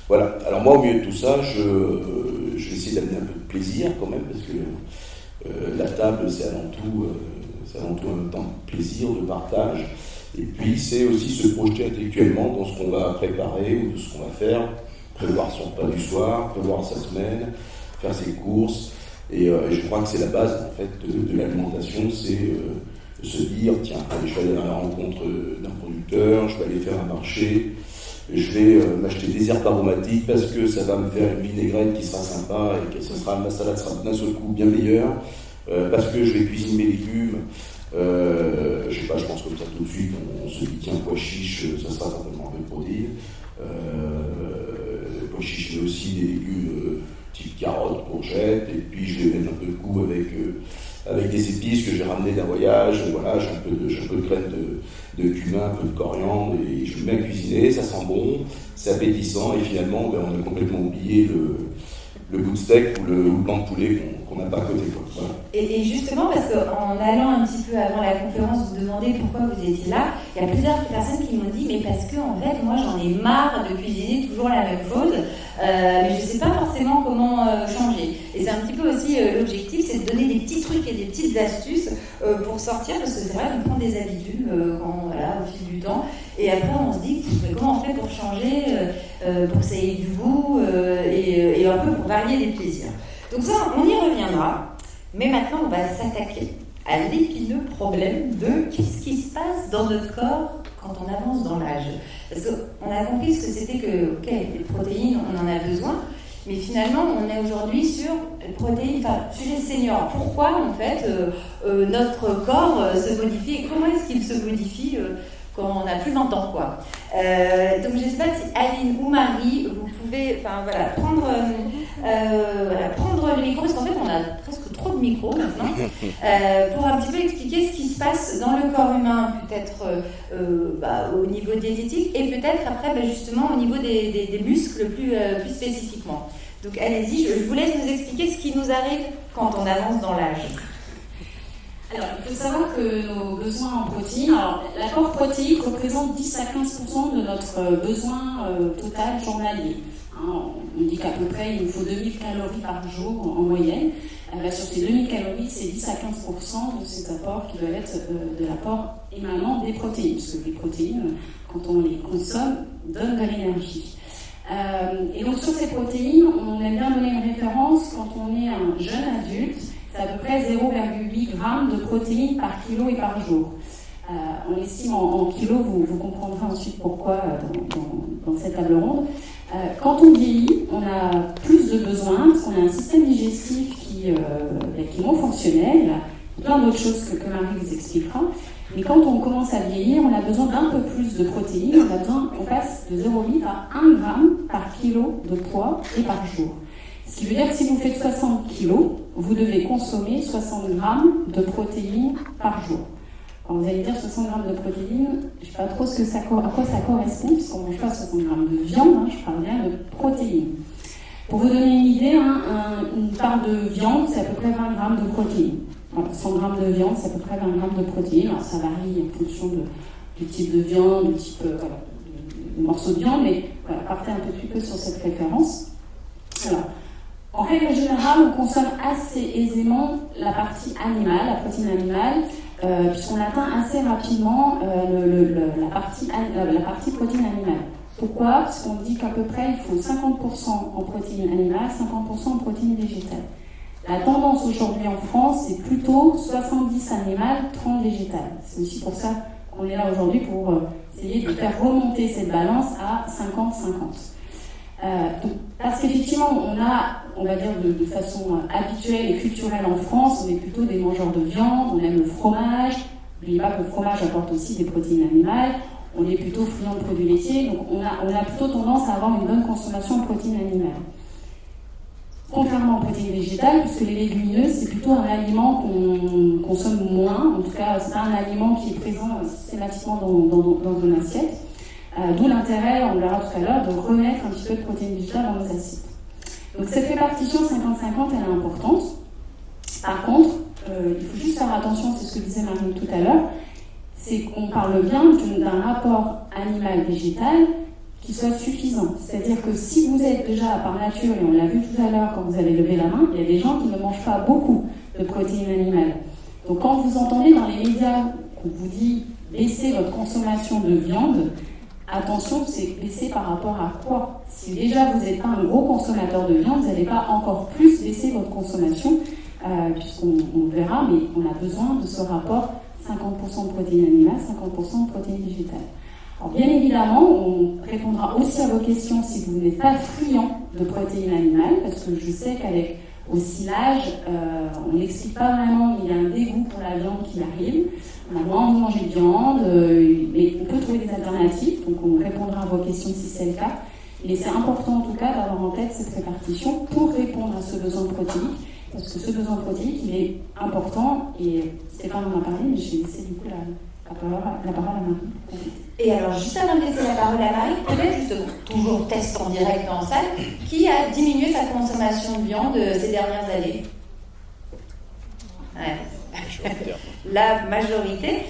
Voilà, alors moi au milieu de tout ça, je vais essayer d'amener un peu de plaisir quand même, parce que la table c'est avant tout un temps de plaisir, de partage, et puis c'est aussi se projeter intellectuellement dans ce qu'on va préparer ou de ce qu'on va faire, prévoir son repas du soir, prévoir sa semaine, faire ses courses, et je crois que c'est la base en fait de l'alimentation, c'est de se dire, tiens, allez, je vais aller à la rencontre d'un producteur, je vais aller faire un marché, je vais m'acheter des herbes aromatiques parce que ça va me faire une vinaigrette qui sera sympa et que ma salade sera d'un seul coup bien meilleure, parce que je vais cuisiner mes légumes, je sais pas, je pense comme ça tout de suite, on se dit tiens, pois chiche, ça sera certainement un peu de protéines, pois chiche mais aussi des légumes type carottes, courgettes, et puis je vais mettre un peu de goût avec des épices que j'ai ramenées d'un voyage, voilà, j'ai un peu de graines de cumin, un peu de coriandre, et je vais bien cuisiner, ça sent bon, c'est appétissant, et finalement, on a complètement oublié le bout de steak ou le blanc de poulet qu'on n'a pas à côté. Voilà. Et justement, parce qu'en allant un petit peu avant la conférence, vous demandez pourquoi vous étiez là, il y a plusieurs personnes qui m'ont dit, mais parce que en fait, moi j'en ai marre de cuisiner toujours la même chose, mais je ne sais pas forcément comment changer. Et c'est un petit peu aussi l'objectif, c'est de donner des petits trucs et des petites astuces pour sortir, parce que c'est vrai qu'on prend des habitudes au fil du temps, et après on se dit, mais comment on fait pour changer, pour que ça ait du goût, et un peu pour varier les plaisirs. Donc ça, on y reviendra, mais maintenant on va s'attaquer à l'épineux problème de qu'est-ce qui se passe dans notre corps quand on avance dans l'âge. Parce qu'on a compris ce que c'était que, les protéines, on en a besoin, mais finalement on est aujourd'hui sur les protéines, chez les seniors. Pourquoi en fait notre corps se modifie et comment est-ce qu'il se modifie quand on a plus 20 ans, quoi. Donc je ne sais pas si Aline ou Marie, vous pouvez prendre le micro, parce qu'en fait on a presque trop de micros maintenant, pour un petit peu expliquer ce qui se passe dans le corps humain, peut-être au niveau diététique, et peut-être après justement au niveau des muscles plus spécifiquement. Donc allez-y, je vous laisse nous expliquer ce qui nous arrive quand on avance dans l'âge. Alors, il faut savoir que nos besoins en protéines, l'apport protéique représente 10 à 15% de notre besoin total journalier. On dit qu'à peu près il nous faut 2000 calories par jour en moyenne. sur ces 2000 calories, c'est 10 à 15% de ces apports qui doivent être de l'apport émanant des protéines, parce que les protéines, quand on les consomme, donnent de l'énergie. Et donc sur ces protéines, on aime bien donner une référence quand on est un jeune adulte, c'est à peu près 0,8 g de protéines par kilo et par jour. On estime en kilos, vous comprendrez ensuite pourquoi dans cette table ronde. Quand on vieillit, on a plus de besoins, parce qu'on a un système digestif qui est non fonctionnel, il y a plein d'autres choses que Marie vous expliquera. Mais quand on commence à vieillir, on a besoin d'un peu plus de protéines, on passe de 0,8 à 1 g par kilo de poids et par jour. Ce qui veut dire que si vous faites 60 kg, vous devez consommer 60 g de protéines par jour. Alors vous allez dire 60 g de protéines, je ne sais pas trop à quoi ça correspond, puisqu'on ne mange pas 60 g de viande, je parle bien de protéines. Pour vous donner une idée, une part de viande, c'est à peu près 20 g de protéines. Voilà, 100 g de viande, c'est à peu près 20 g de protéines. Alors ça varie en fonction du type de viande, du type de morceau de viande, mais voilà, partez un petit peu sur cette référence. Alors, en règle générale, on consomme assez aisément la partie animale, la protéine animale, puisqu'on atteint assez rapidement la partie protéine animale. Pourquoi ? Parce qu'on dit qu'à peu près il faut 50% en protéine animale, 50% en protéine végétale. La tendance aujourd'hui en France, c'est plutôt 70 animales, 30 végétales. C'est aussi pour ça qu'on est là aujourd'hui, pour essayer de faire remonter cette balance à 50-50. Parce qu'effectivement, on va dire de façon habituelle et culturelle en France, on est plutôt des mangeurs de viande, on aime le fromage. N'oubliez pas que le fromage apporte aussi des protéines animales. On est plutôt friand de produits laitiers, donc on a plutôt tendance à avoir une bonne consommation de protéines animales. Contrairement aux protéines végétales, puisque les légumineuses, c'est plutôt un aliment qu'on consomme moins, en tout cas, c'est pas un aliment qui est présent systématiquement dans une assiette. D'où l'intérêt, on le verra tout à l'heure, de remettre un petit peu de protéines végétales dans nos assiettes. Donc cette répartition 50-50, elle est importante. Par contre, il faut juste faire attention, c'est ce que disait Marine tout à l'heure, c'est qu'on parle bien d'un rapport animal-végétal qui soit suffisant. C'est-à-dire que si vous êtes déjà par nature, et on l'a vu tout à l'heure quand vous avez levé la main, il y a des gens qui ne mangent pas beaucoup de protéines animales. Donc quand vous entendez dans les médias qu'on vous dit baissez votre consommation de viande, attention, c'est baisser par rapport à quoi ? Si déjà vous n'êtes pas un gros consommateur de viande, vous n'allez pas encore plus baisser votre consommation, puisqu'on verra, mais on a besoin de ce rapport 50% de protéines animales, 50% de protéines végétales. Alors bien évidemment, on répondra aussi à vos questions si vous n'êtes pas friand de protéines animales, parce que je sais qu'avec aussi l'âge, on n'explique pas vraiment, mais il y a un dégoût pour la viande qui arrive. On a moins envie de manger de viande, mais on peut trouver des alternatives, donc on répondra à vos questions si c'est le cas. Mais c'est important en tout cas d'avoir en tête cette répartition pour répondre à ce besoin protéique, parce que ce besoin protéique, il est important, et Stéphane en a parlé, mais je vais laisser du coup la parole à Marie. Et alors, juste avant de laisser la parole à Marie, peut-être justement, toujours test en direct en salle, qui a diminué sa consommation de viande ces dernières années ? Ouais. La majorité,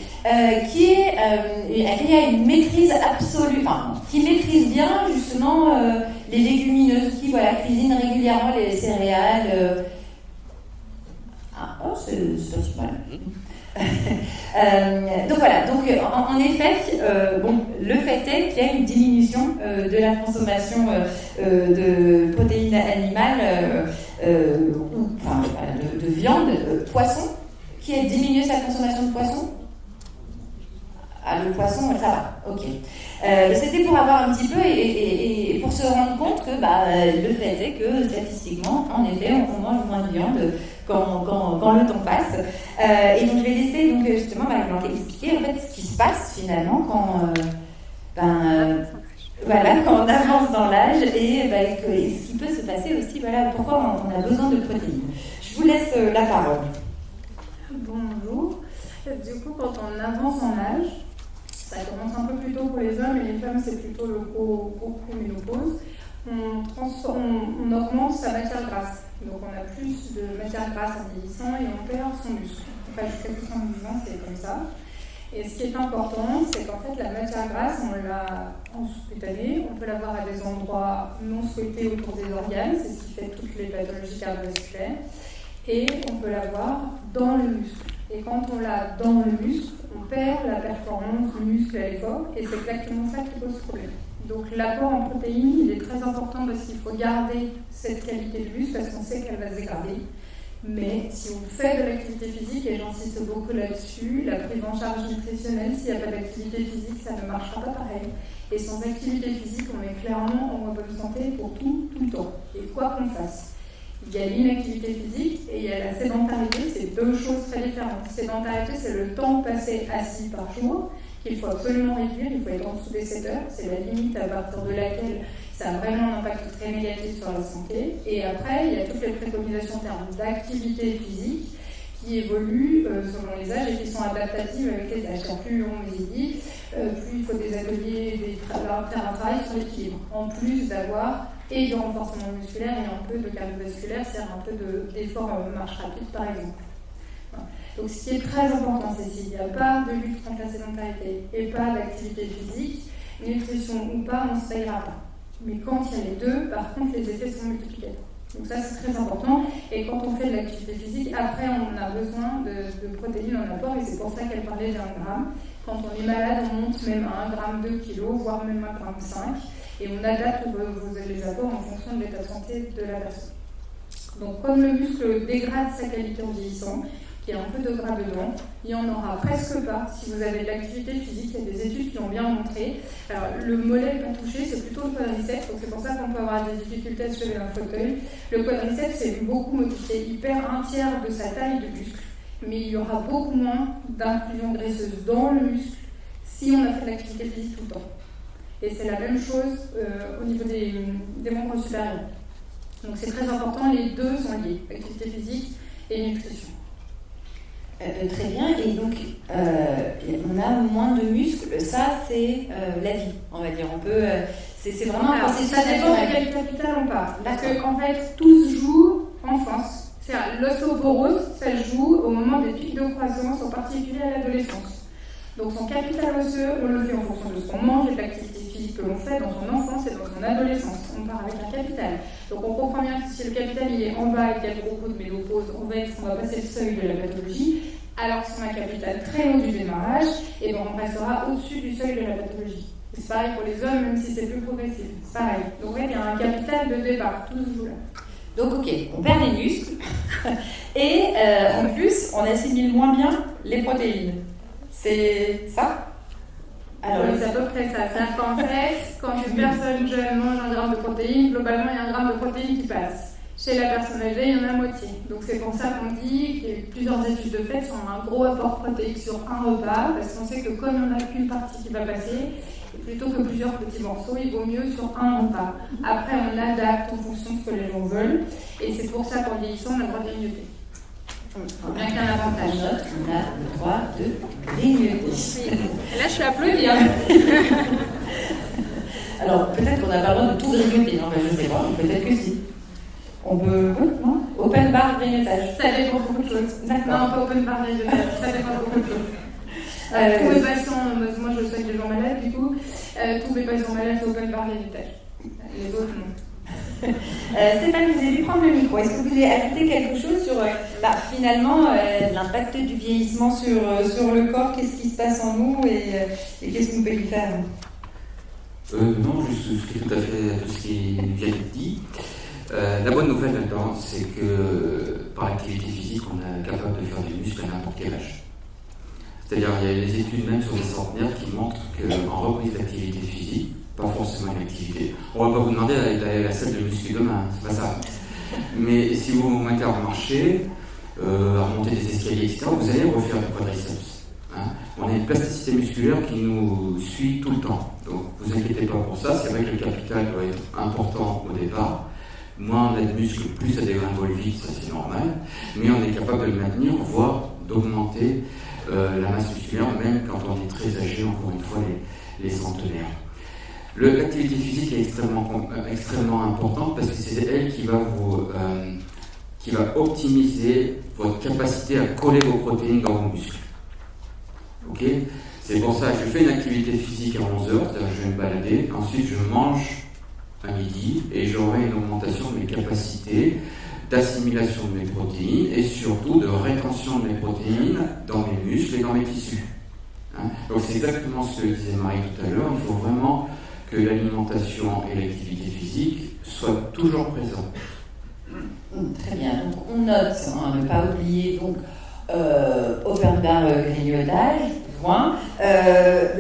qui a une maîtrise absolue, enfin, qui maîtrise bien justement les légumineuses, qui cuisine régulièrement les céréales. C'est pas si mal. Donc voilà, en effet, le fait est qu'il y a une diminution de la consommation de protéines animales, de viande, poisson. Qui a diminué sa consommation de poisson ? Ah, le poisson, ça va, ok. C'était pour avoir un petit peu et pour se rendre compte que le fait est que statistiquement, en effet, on mange moins de viande quand le temps passe. Et donc je vais laisser justement Marie-Blanc expliquer en fait ce qui se passe finalement quand on avance dans l'âge et ce qui peut se passer aussi, pourquoi on a besoin de protéines. Je vous laisse la parole. Bonjour. Du coup, quand on avance en âge, ça commence un peu plus tôt pour les hommes et les femmes, c'est plutôt le ménopause. On augmente sa matière grasse. Donc on a plus de matière grasse en vieillissant et on perd son muscle. Enfin, jusqu'à 70 ans, c'est comme ça. Et ce qui est important, c'est qu'en fait, la matière grasse, on l'a en sous-cutané, on peut l'avoir à des endroits non souhaités autour des organes, c'est ce qui fait toutes les pathologies cardiovasculaires. et on peut l'avoir dans le muscle. Et quand on l'a dans le muscle, on perd la performance du muscle à l'effort, et c'est exactement ça qui pose problème. Donc l'apport en protéines, il est très important parce qu'il faut garder cette qualité de muscle parce qu'on sait qu'elle va se dégrader. Mais si on fait de l'activité physique, et j'insiste beaucoup là-dessus, la prise en charge nutritionnelle, s'il n'y a pas d'activité physique, ça ne marchera pas pareil. Et sans activité physique, on est clairement en bonne santé pour tout le temps. Et quoi qu'on fasse. Il y a l'inactivité physique et il y a la sédentarité, c'est deux choses très différentes. Sédentarité, c'est le temps passé assis par jour, qu'il faut absolument réduire, il faut être en dessous des 7 heures, c'est la limite à partir de laquelle ça a vraiment un impact très négatif sur la santé. Et après, il y a toutes les préconisations en termes d'activité physique qui évoluent selon les âges et qui sont adaptatives avec les âges. Plus on vieillit, plus il faut des ateliers, faire un travail sur l'équilibre. En plus d'avoir et du renforcement musculaire et un peu de cardiovasculaire, c'est-à-dire un peu d'effort marche rapide par exemple. Voilà. Donc ce qui est très important, c'est s'il n'y a pas de lutte contre la sédentarité et pas d'activité physique, nutrition ou pas, on ne se taillera pas. Mais quand il y a les deux, par contre, les effets sont multiplicateurs. Donc ça, c'est très important. Et quand on fait de l'activité physique, après, on a besoin de protéines en apport, et c'est pour ça qu'elle parlait d'1 gramme. Quand on est malade, on monte même à 1 gramme 2 kg, voire même 1 gramme 5. Et on adapte les apports en fonction de l'état de santé de la personne. Donc comme le muscle dégrade sa qualité en vieillissant, qu'il y a un peu de gras dedans, il n'y en aura presque pas si vous avez de l'activité physique. Il y a des études qui ont bien montré. Alors le mollet n'est pas touché, c'est plutôt le quadriceps, donc c'est pour ça qu'on peut avoir des difficultés à se lever un fauteuil. Le quadriceps c'est beaucoup modifié, il perd 1/3 de sa taille de muscle, mais il y aura beaucoup moins d'inclusion graisseuse dans le muscle si on a fait de l'activité physique tout le temps. Et c'est la même chose au niveau des membres supérieurs. Donc c'est très important, les deux sont liés, activité physique et nutrition. Très bien, et donc on a moins de muscles, ça c'est la vie, on va dire. On peut, c'est vraiment un processus ça dépend de naturel. quel capital on parle. Parce qu'en fait, tout se joue en France. L'ostéoporose, ça se joue au moment des pics de croissance, en particulier à l'adolescence. Donc son capital osseux, on le fait en fonction de ce qu'on mange et de l'activité physique que l'on fait dans son enfance et dans son adolescence. On part avec un capital. Donc on comprend bien que si le capital il est en bas et qu'il y a beaucoup de ménopause, on va passer le seuil de la pathologie. Alors que si on a un capital très haut du démarrage, et ben on restera au-dessus du seuil de la pathologie. C'est pareil pour les hommes, même si c'est plus progressif. C'est pareil. Donc il y a un capital de départ, tout se joue là. Donc ok, on perd des muscles et en plus on assimile moins bien les protéines. C'est ça? Alors, c'est à peu près ça. C'est-à-dire qu'en fait, quand une personne jeune mange 1 gramme de protéines, globalement, il y a 1 gramme de protéines qui passe. Chez la personne âgée, il y en a moitié. Donc, c'est pour ça qu'on dit qu'il y a eu plusieurs études de fait sur un gros apport protéique sur un repas, parce qu'on sait que comme on n'a qu'une partie qui va passer, plutôt que plusieurs petits morceaux, il vaut mieux sur un repas. Après, on adapte en fonction de ce que les gens veulent, et c'est pour ça qu'en vieillissant, on a le droit de grignoter. Bien qu'il y ait un avantage. On a le droit de grignoter. Et là, je suis applaudie. Alors, peut-être qu'on n'a pas le droit de tout grignoter, non, je ne sais pas, peut-être que si. On peut. Oui, non? Open bar grignotage. Ça dépend de beaucoup de choses. D'accord. Non, pas open bar grignotage, ça dépend de beaucoup de choses. Tous mes patients, moi je soigne les gens malades, du coup, tous mes patients malades, c'est open bar grignotage. Les autres, non. Stéphane, vous avez dû prendre le micro. Est-ce que vous voulez ajouter quelque chose sur finalement l'impact du vieillissement sur le corps? Qu'est-ce qui se passe en nous et qu'est-ce qu'on peut y faire? Non, juste ce qui est tout à fait tout ce qui vient d'être dit. La bonne nouvelle là-dedans, c'est que par l'activité physique, on est capable de faire du muscle à n'importe quel âge. C'est-à-dire, il y a des études même sur les centenaires qui montrent qu'en reprise d'activité physique, pas forcément une activité. On ne va pas vous demander d'aller à la salle de muscu demain, c'est pas ça. Mais si vous vous mettez à marcher, à remonter des escaliers, etc., vous allez refaire du quadriceps. Hein. On a une plasticité musculaire qui nous suit tout le temps. Donc, vous inquiétez pas pour ça. C'est vrai que le capital doit être important au départ. Moins on a de muscles, plus ça dégringole vite, ça c'est normal. Mais on est capable de le maintenir, voire d'augmenter la masse musculaire, même quand on est très âgé, encore une fois, les centenaires. L'activité physique est extrêmement importante parce que c'est elle qui va optimiser votre capacité à coller vos protéines dans vos muscles. Ok? C'est pour ça que je fais une activité physique à 11h, c'est-à-dire que je vais me balader, ensuite je mange à midi et j'aurai une augmentation de mes capacités d'assimilation de mes protéines et surtout de rétention de mes protéines dans mes muscles et dans mes tissus. Hein. Donc c'est exactement ce que disait Marie tout à l'heure, il faut vraiment que l'alimentation et l'activité physique soient toujours présentes. Très bien, donc on note, ne pas oublier, donc open bar grignotage, point.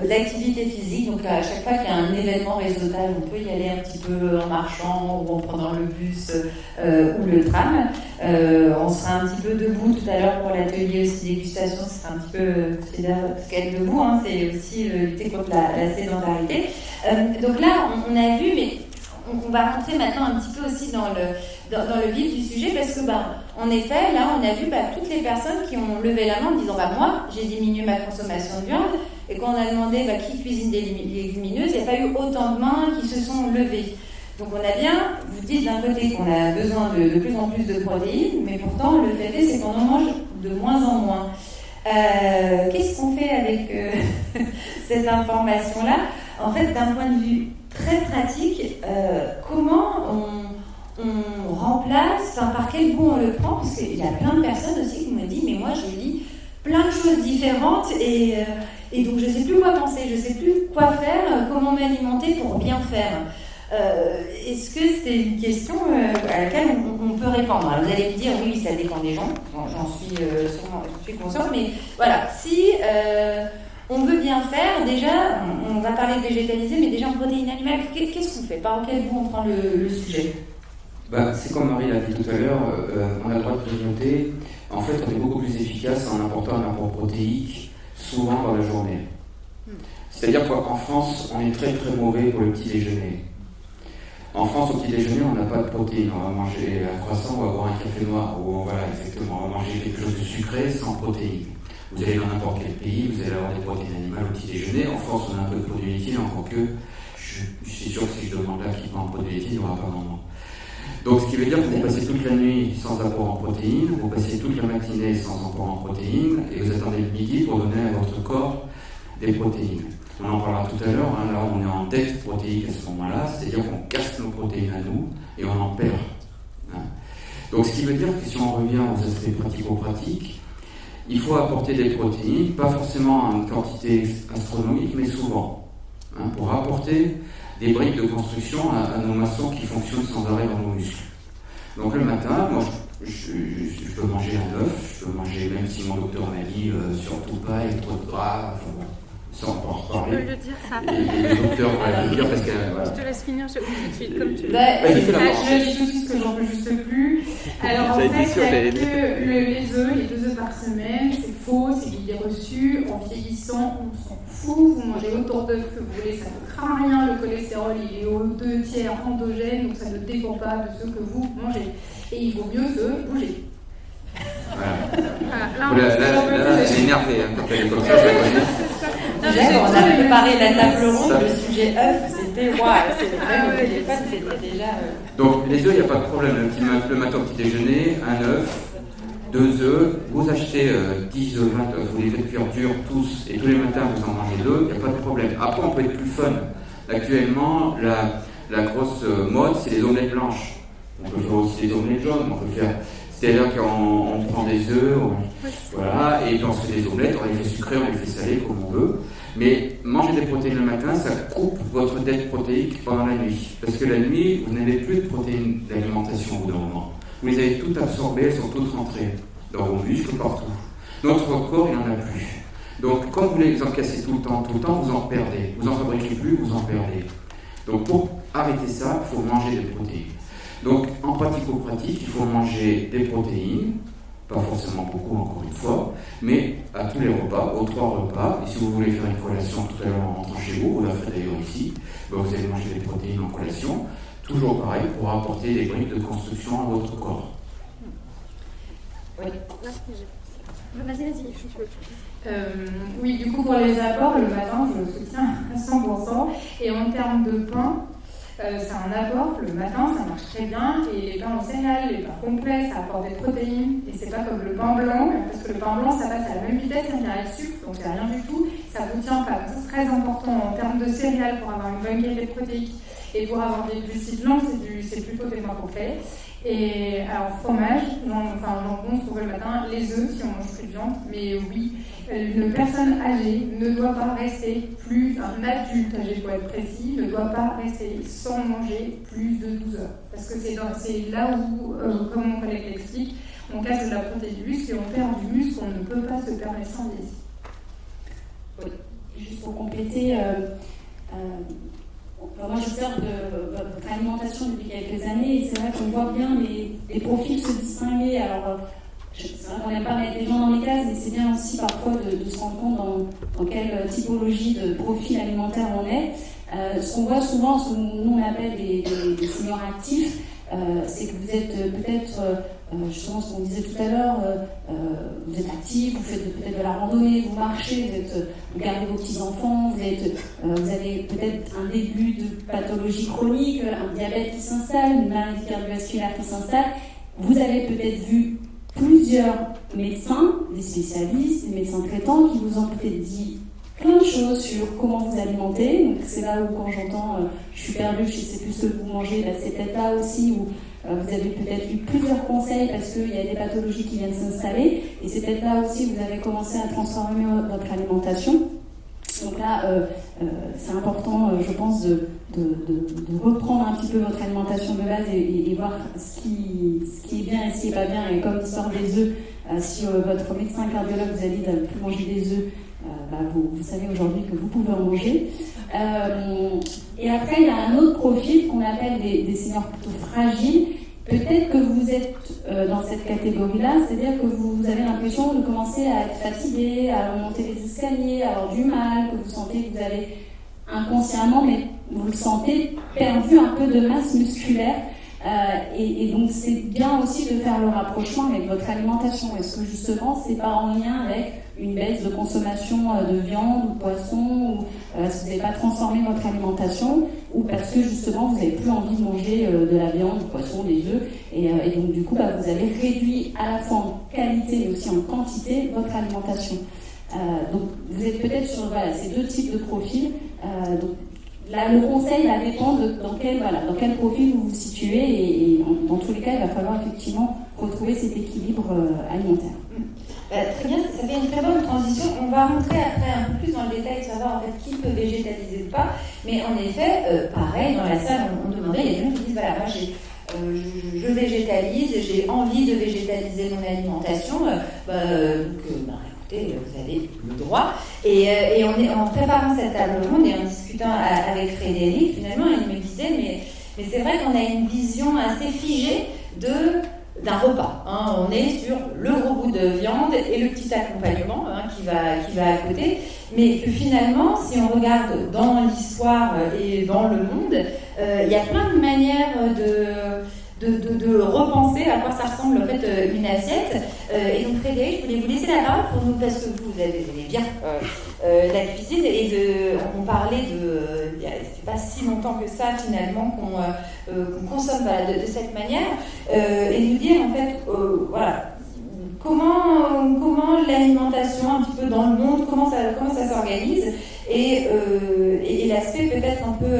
L'activité physique, donc à chaque fois qu'il y a un événement réseautage, on peut y aller un petit peu en marchant ou en prenant le bus ou le tram. On sera un petit peu debout tout à l'heure pour l'atelier aussi dégustation, ce sera un petit peu ce qu'être debout, hein, c'est aussi lutter contre la sédentarité. Donc là, on a vu, mais on va rentrer maintenant un petit peu aussi dans le vif du sujet parce que, en effet, là, on a vu toutes les personnes qui ont levé la main en disant moi, j'ai diminué ma consommation de viande. Et quand on a demandé qui cuisine des légumineuses, il n'y a pas eu autant de mains qui se sont levées. Donc on a bien, vous dites d'un côté qu'on a besoin de plus en plus de protéines, mais pourtant, le fait est, c'est qu'on en mange de moins en moins. Qu'est-ce qu'on fait avec cette information-là? En fait, d'un point de vue très pratique, comment on remplace, par quel bout on le prend, parce qu'il y a plein de personnes aussi qui me disent mais moi je lis plein de choses différentes et donc je ne sais plus quoi penser, je ne sais plus quoi faire, comment m'alimenter pour bien faire. Est-ce que c'est une question à laquelle on peut répondre? Alors, vous allez me dire oui, ça dépend des gens, j'en suis consciente, mais voilà, si on veut bien faire, déjà, on va parler de végétaliser, mais déjà en protéines animales, qu'est-ce qu'on fait? Par quel bout on prend le sujet? C'est comme Marie l'a dit tout à l'heure, on a le droit de grignoter. En fait, on est beaucoup plus efficace en apportant un apport protéique souvent dans la journée. C'est-à-dire qu'en France, on est très très mauvais pour le petit déjeuner. En France, au petit déjeuner, on n'a pas de protéines. On va manger un croissant, on va boire un café noir, ou voilà, exactement, on va manger quelque chose de sucré sans protéines. Vous allez dans n'importe quel pays, vous allez avoir des protéines animales au petit déjeuner. En France, on a un peu de produits laitiers, encore que je suis sûr que si je demande là qui prend un produit laitier, il n'y aura pas vraiment. Donc, ce qui veut dire que vous passez toute la nuit sans apport en protéines, vous passez toute la matinée sans apport en protéines, et vous attendez le midi pour donner à votre corps des protéines. On en parlera tout à l'heure, hein, là on est en dette protéique à ce moment-là, c'est-à-dire qu'on casse nos protéines à nous et on en perd. Hein. Donc, ce qui veut dire que si on revient aux aspects pratico-pratiques, il faut apporter des protéines, pas forcément en quantité astronomique, mais souvent, hein, pour apporter des briques de construction à nos maçons qui fonctionnent sans arrêt dans nos muscles. Donc le matin, moi, je peux manger un œuf, je peux manger, même si mon docteur m'a dit surtout pas, il y a trop de gras, enfin bon, ça on peut en reparler. Tu peux le dire ça. Et le docteur va le dire parce que... Voilà. Je te laisse finir, je tout de suite, comme tu veux. Je dis tout de suite que j'en peux juste plus. Alors en fait, il n'y a que les œufs, les 2 œufs par semaine, c'est faux, c'est l'idée reçue. En vieillissant, on s'en fout, vous mangez autant d'œufs que vous voulez, ça ne craint rien, le cholestérol il est aux 2 tiers endogène, donc ça ne dépend pas de ce que vous mangez. Et il vaut mieux se bouger. Voilà. Là, elle est énervée, hein, quand elle est comme ça, je la connais. On a préparé la table ronde, le sujet œuf, c'était c'est vraiment le téléphone, c'était déjà... Donc les œufs, il n'y a pas de problème, le matin au petit déjeuner, un œuf, 2 œufs, vous achetez 10 œufs, 20 œufs, vous les faites cuire durs tous, et tous les matins vous en mangez 2, il n'y a pas de problème. Après on peut être plus fun. Actuellement, la grosse mode, c'est les omelettes blanches. On peut faire aussi des omelettes jaunes, on peut faire... C'est-à-dire qu'on prend des œufs, voilà, et puis on se fait des omelettes, on les fait sucrées, on les fait salées comme on veut. Mais manger des protéines le matin, ça coupe votre dette protéique pendant la nuit. Parce que la nuit, vous n'avez plus de protéines d'alimentation au bout d'un moment. Vous les avez toutes absorbées, elles sont toutes rentrées dans vos muscles, partout. Notre corps, il n'en a plus. Donc, quand vous les encaissez tout le temps, vous en perdez. Vous en fabriquez plus, vous en perdez. Donc, pour arrêter ça, il faut manger des protéines. Donc, en pratico-pratique, il faut manger des protéines, pas forcément beaucoup, encore une fois, mais à tous les repas, aux 3 repas. Et si vous voulez faire une collation tout à l'heure en rentrant chez vous, vous la ferez d'ailleurs ici, vous allez manger des protéines en collation, toujours pareil, pour apporter des briques de construction à votre corps. Oui. Vas-y, je peux. Oui, du coup, pour les apports, le matin, je le soutiens à 100%. Et en termes de pain, c'est un apport, le matin, ça marche très bien. Et les pains en céréales, les pains complets, ça apporte des protéines. Et c'est pas comme le pain blanc, parce que le pain blanc, ça passe à la même vitesse, ça vient le sucre, donc c'est rien du tout. Ça ne vous tient pas. Donc c'est très important en termes de céréales pour avoir une bonne qualité protéique. Et pour avoir des glucides blancs, c'est plutôt des pains complets. Et alors, fromage, jambon, trouver le matin, les œufs si on mange plus de viande, mais oui, une personne âgée ne doit pas rester plus, un adulte âgé pour être précis, ne doit pas rester sans manger plus de 12 heures. Parce que c'est là où, comme mon collègue l'explique, on casse de la protéine du muscle et on perd du muscle qu'on ne peut pas se permettre sans vieillir. Oui. Juste pour compléter, moi j'observe votre alimentation depuis quelques années et c'est vrai qu'on voit bien les profils se distinguer. Alors, c'est vrai qu'on n'aime pas mettre les gens dans les cases, mais c'est bien aussi parfois de se rendre compte dans quelle typologie de profil alimentaire on est. Ce qu'on voit souvent, ce que nous on appelle des seniors actifs, c'est que vous êtes peut-être, justement ce qu'on disait tout à l'heure, vous êtes actif, vous faites peut-être de la randonnée, vous marchez, vous gardez vos petits-enfants, vous avez peut-être un début de pathologie chronique, un diabète qui s'installe, une maladie cardiovasculaire qui s'installe. Vous avez peut-être vu plusieurs médecins, des spécialistes, des médecins traitants qui vous ont peut-être dit plein de choses sur comment vous alimenter. Donc c'est là où quand j'entends je suis perdu, je sais plus ce que vous mangez, là, c'est peut-être là aussi où vous avez peut-être eu plusieurs conseils parce qu'il y a des pathologies qui viennent s'installer et c'est peut-être là aussi où vous avez commencé à transformer votre alimentation. Donc là, c'est important, je pense, de reprendre un petit peu votre alimentation de base et voir ce qui est bien et ce qui n'est pas bien. Et comme l'histoire des œufs, si votre médecin cardiologue vous a dit de ne plus manger des œufs, vous savez aujourd'hui que vous pouvez en manger. Et après, il y a un autre profil qu'on appelle des seniors plutôt fragiles. Peut-être que vous êtes dans cette catégorie-là, c'est-à-dire que vous avez l'impression de commencer à être fatigué, à remonter les escaliers, à avoir du mal, que vous sentez que vous avez inconsciemment, mais vous le sentez, perdu un peu de masse musculaire. Et donc c'est bien aussi de faire le rapprochement avec votre alimentation. Est-ce que justement c'est pas en lien avec une baisse de consommation de viande ou de poisson, ou est-ce que vous n'avez pas transformé votre alimentation, ou parce que justement vous n'avez plus envie de manger de la viande, du poisson, des œufs, et donc du coup vous avez réduit à la fois en qualité mais aussi en quantité votre alimentation. Donc vous êtes peut-être sur ces deux types de profils. Donc, là, le conseil va dépendre dans quel profil vous vous situez et dans tous les cas, il va falloir effectivement retrouver cet équilibre alimentaire. Très bien, ça fait une très bonne transition. On va rentrer après un peu plus dans le détail de savoir en fait qui peut végétaliser ou pas. Mais en effet, pareil, dans la salle, on demandait, il y a des gens qui disent voilà, moi je végétalise, j'ai envie de végétaliser mon alimentation. Écoutez, vous avez le droit. Et en préparant cette table ronde et en discutant avec Frédéric, finalement, il me disait, mais c'est vrai qu'on a une vision assez figée d'un repas. On est sur le gros bout de viande et le petit accompagnement qui va à côté. Mais que finalement, si on regarde dans l'histoire et dans le monde, il y a plein de manières de repenser à quoi ça ressemble en fait une assiette. Et donc Frédéric, je voulais vous laisser la parole pour nous, parce que vous avez bien la cuisine et on parlait c'est pas si longtemps que ça finalement qu'on consomme de cette manière et nous dire en fait comment l'alimentation un petit peu dans le monde, comment ça s'organise et l'aspect peut-être un peu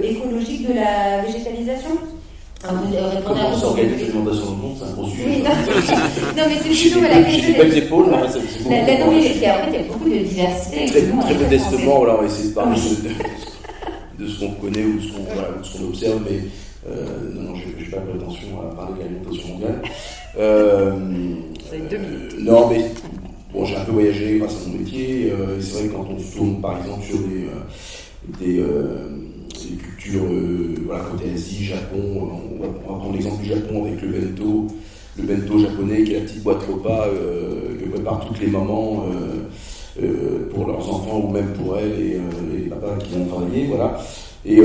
écologique de la végétalisation. Comment s'organise l'alimentation dans le monde, c'est un gros sujet. Oui, non, mais c'est plutôt la question. J'ai des belles épaules, mais en fait, c'est beaucoup. En fait, il y a beaucoup de diversité. Très modestement, on va essayer de parler de ce qu'on connaît ou de ce qu'on observe, mais non, je n'ai pas prétention à parler de l'alimentation mondiale. Vous avez 2 minutes. Non, mais bon, j'ai un peu voyagé grâce à mon métier. C'est vrai que quand on se tourne, par exemple, sur des cultures côté Asie, Japon, on va prendre l'exemple du Japon avec le bento japonais qui est la petite boîte repas que préparent toutes les mamans pour leurs enfants ou même pour elles et les papas qui vont travailler, voilà. Et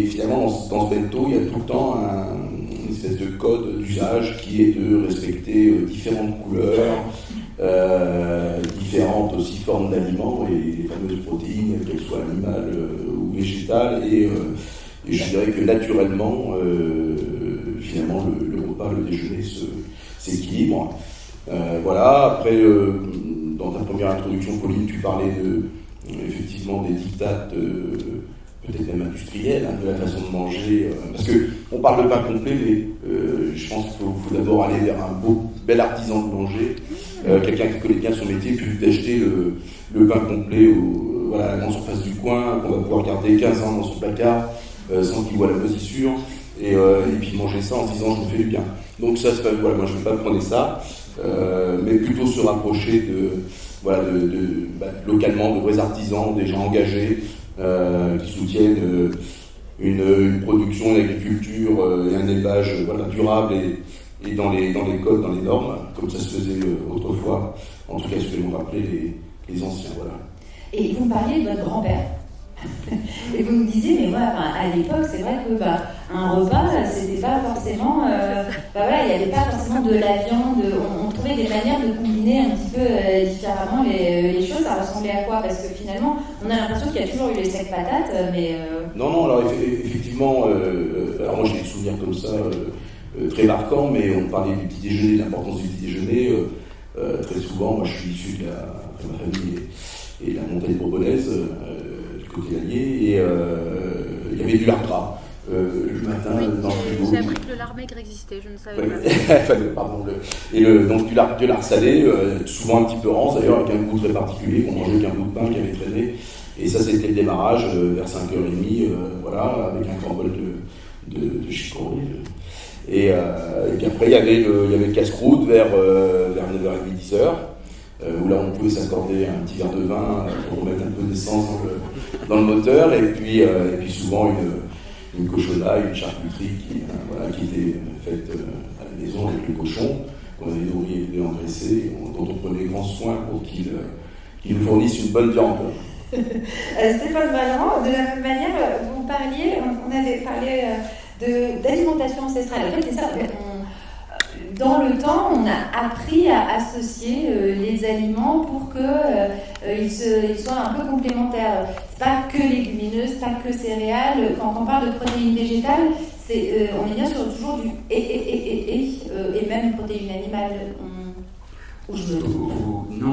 finalement dans ce bento il y a tout le temps une espèce de code d'usage qui est de respecter différentes couleurs, différentes aussi formes d'aliments et les fameuses protéines, qu'elles soient animales ou végétales, et je dirais que naturellement finalement le repas, le déjeuner s'équilibre. Voilà. Après, dans ta première introduction, Pauline, tu parlais effectivement des dictates peut-être même industrielle, hein, de la façon de manger. Parce qu'on parle de pain complet, mais je pense qu'il faut d'abord aller vers un bel artisan de manger, quelqu'un qui connaît bien son métier, puis d'acheter le pain complet à la grande surface du coin, qu'on va pouvoir garder 15 ans dans son placard, sans qu'il voit la moisissure, et puis manger ça en se disant je me fais du bien. Donc ça, moi je ne vais pas prendre ça, mais plutôt se rapprocher localement de vrais artisans, des gens engagés, qui soutiennent une production, une agriculture et un élevage durable et dans les codes, dans les normes, comme ça se faisait autrefois, en tout cas ce que l'on rappelait les anciens. Voilà. Et vous me parliez de votre grand-père. Et vous me disiez, mais moi, à l'époque, c'est vrai que un repas, c'était pas forcément. Il n'y avait pas forcément de la viande. On trouvait des manières de combiner un petit peu différemment les choses. Ça ressemblait à quoi? Parce que finalement, on a l'impression qu'il y a toujours eu les steaks patates, mais. Non, alors effectivement, alors moi j'ai des souvenirs comme ça très marquants, mais on parlait du petit déjeuner, de l'importance du petit déjeuner. Très souvent, moi je suis issu de ma famille et de la montagne bourbonnaise. Côté allié, et il y avait du lard gras le matin dans le frigo. J'ai appris que le lard maigre existait, je ne savais pas. Pardon, donc du lard salé, souvent un petit peu rance d'ailleurs, avec un goût très particulier, qu'on mangeait qu'un bout de pain qui avait traîné, et ça c'était le démarrage vers 5h30, avec un grand bol de chicorée. Et puis après il y avait le casse-croûte vers 9h30, 10h. Où là on pouvait s'accorder un petit verre de vin pour remettre un peu d'essence dans le moteur, et puis souvent une cochonnaille, une charcuterie qui était faite à la maison avec le cochon, qu'on avait nourri et engraissé, dont on prenait grand soin pour qu'il nous fournisse une bonne viande. Stéphane Vallerand, de la même manière, vous parliez, on avait parlé d'alimentation ancestrale. En fait, c'est ça. Dans le temps, on a appris à associer les aliments pour qu'ils soient un peu complémentaires. C'est pas que légumineuses, pas que céréales. Quand on parle de protéines végétales, on est bien sur toujours du et même protéines animales. Non, vous ne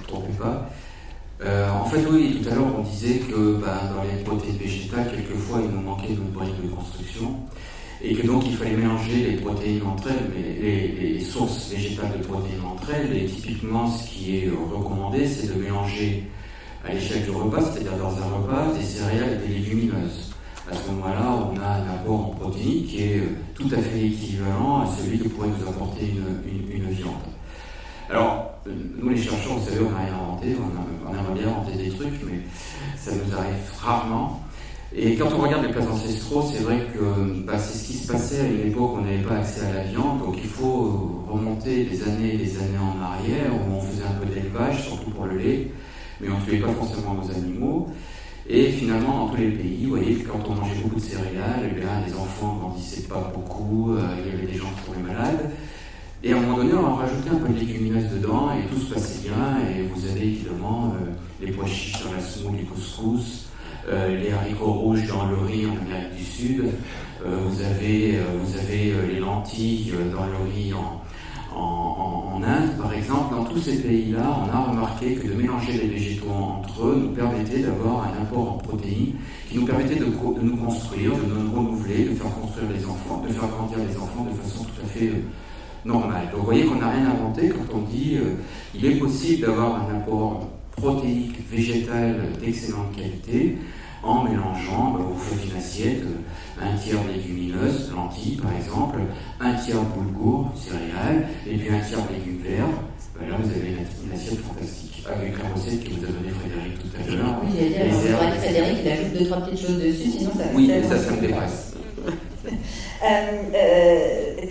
trompez pas. En fait, oui, tout à l'heure, on disait que dans les protéines végétales, quelquefois, il nous manquait une brique de construction. Et que donc il fallait mélanger les protéines entre elles, les sources végétales de protéines entre elles. Et typiquement, ce qui est recommandé, c'est de mélanger à l'échelle du repas, c'est-à-dire dans un repas, des céréales et des légumineuses. À ce moment-là, on a un apport en protéines qui est tout à fait équivalent à celui que pourrait nous apporter une viande. Alors, nous les chercheurs, vous savez, on n'a rien inventé, on aimerait bien inventer des trucs, mais ça nous arrive rarement. Et quand on regarde les plats ancestraux, c'est vrai que c'est ce qui se passait à une époque où on n'avait pas accès à la viande, donc il faut remonter des années en arrière où on faisait un peu d'élevage, surtout pour le lait, mais on ne tuait pas forcément nos animaux. Et finalement, dans tous les pays, vous voyez, quand on mangeait beaucoup de céréales, les enfants ne grandissaient pas beaucoup, il y avait des gens qui tombaient malades. Et à un moment donné, on leur rajoutait un peu de légumineuses dedans et tout se passait bien. Et vous avez évidemment les pois chiches dans la semoule, les couscous, les haricots rouges dans le riz en Amérique du Sud, vous avez les lentilles dans le riz en Inde, par exemple. Dans tous ces pays-là, on a remarqué que de mélanger les végétaux entre eux nous permettait d'avoir un apport en protéines qui nous permettait de nous construire, de nous renouveler, de faire construire les enfants, de faire grandir les enfants de façon tout à fait normale. Donc vous voyez qu'on n'a rien inventé quand on dit il est possible d'avoir un apport protéique végétal d'excellente qualité en mélangeant, vous faites une assiette, un tiers légumineuses, lentilles par exemple, un tiers boulgour, céréales, et puis un tiers légumes verts. Là vous avez une assiette fantastique, avec la recette que vous a donnée Frédéric tout à l'heure. Oui, j'allais dire, Frédéric, il ajoute 2-3 petites choses dessus, sinon ça va. Oui, ça me dépasse.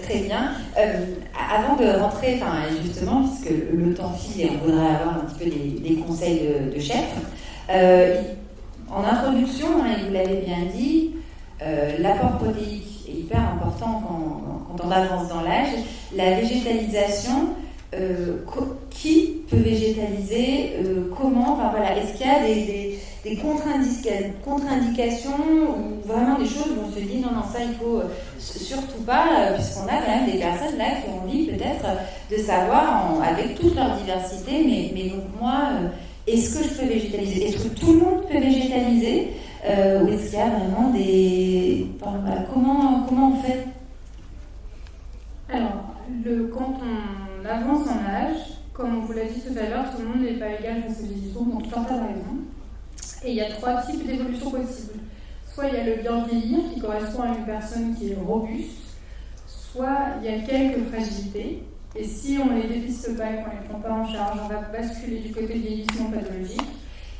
Très bien. Avant de rentrer, justement, puisque le temps file et on voudrait avoir un petit peu des conseils de chef, en introduction, et vous l'avez bien dit, l'apport protéique est hyper important quand on avance dans l'âge. La végétalisation, qui peut végétaliser, comment, est-ce qu'il y a des contre-indications ou vraiment des choses où on se dit non, ça il faut surtout pas, puisqu'on a quand même des personnes là qui ont envie peut-être de savoir, avec toute leur diversité, mais donc moi, est-ce que je peux végétaliser? Est-ce que tout le monde peut végétaliser? Ou est-ce qu'il y a vraiment des... Enfin, voilà, comment on fait? Alors, quand on avance en âge, comme on vous l'a dit tout à l'heure, tout le monde n'est pas égal face aux vieillissants, donc tout un tas de raisons. Et il y a 3 types d'évolutions possibles. Soit il y a le bien vieillir qui correspond à une personne qui est robuste, soit il y a quelques fragilités. Et si on ne les dépiste pas et qu'on ne les prend pas en charge, on va basculer du côté vieillissement pathologique.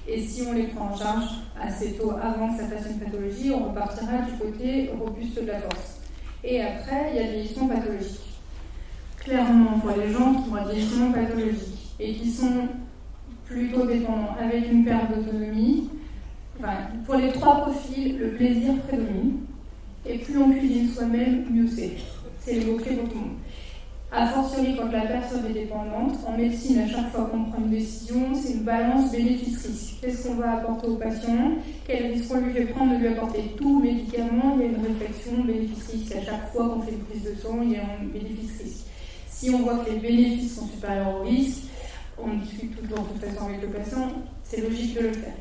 Et si on les prend en charge assez tôt, avant que ça fasse une pathologie, on repartira du côté robuste de la force. Et après, il y a le vieillissement pathologique. Clairement, pour les gens qui ont un vieillissement pathologique et qui sont plutôt dépendants, avec une perte d'autonomie, pour les 3 profils, le plaisir prédomine. Et plus on cuisine soi-même, mieux c'est. C'est le mot-clé pour tout le monde. A fortiori, quand la personne est dépendante, en médecine, à chaque fois qu'on prend une décision, c'est une balance bénéfice-risque. Qu'est-ce qu'on va apporter au patient? Quel risque on lui fait prendre de lui apporter tout médicament? Il y a une réflexion bénéfice-risque. À chaque fois qu'on fait une prise de sang, il y a un bénéfice-risque. Si on voit que les bénéfices sont supérieurs au risque, on discute toujours de toute façon avec le patient, c'est logique de le faire.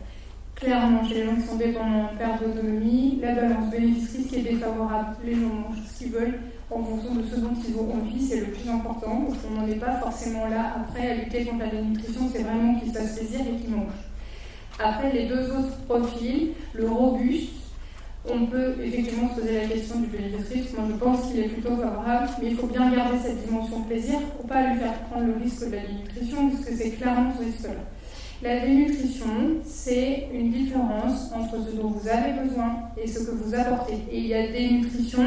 Clairement, chez les gens qui sont dépendants en perte d'autonomie, la balance bénéfice-risque est défavorable. Les gens mangent ce qu'ils veulent en fonction de ce dont ils ont envie, c'est le plus important, parce qu'on n'en est pas forcément là après à lutter contre la dénutrition, c'est vraiment qu'ils se fassent plaisir et qu'ils mangent. Après, les 2 autres profils, le robuste, on peut effectivement se poser la question du bénéfice-risque. Moi, je pense qu'il est plutôt favorable, mais il faut bien garder cette dimension plaisir pour ne pas lui faire prendre le risque de la dénutrition, parce que c'est clairement ce risque-là. La dénutrition, c'est une différence entre ce dont vous avez besoin et ce que vous apportez. Et il y a dénutrition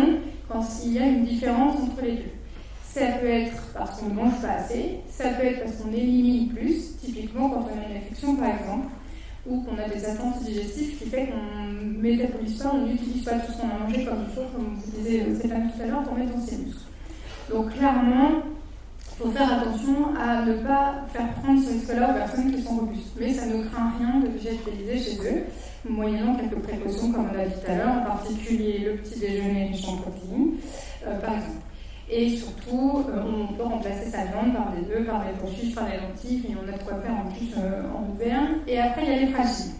quand il y a une différence entre les deux. Ça peut être parce qu'on ne mange pas assez, ça peut être parce qu'on élimine plus, typiquement quand on a une infection par exemple, ou qu'on a des attentes digestives qui fait qu'on ne métabolise pas, on n'utilise pas tout ce qu'on a mangé comme il faut, comme vous disait Stéphane tout à l'heure, pour mettre dans ses muscles. Donc clairement, il faut faire attention à ne pas faire prendre ce risque-là aux personnes qui sont robustes. Mais ça ne craint rien de végétaliser chez eux, moyennant quelques précautions, comme on l'a dit tout à l'heure, en particulier le petit déjeuner riche en protéines, par exemple. Et surtout, on peut remplacer sa viande par des œufs, par des pois chiches, par des lentilles, et on a de quoi faire en plus en hiver. Et après, il y a les fragiles.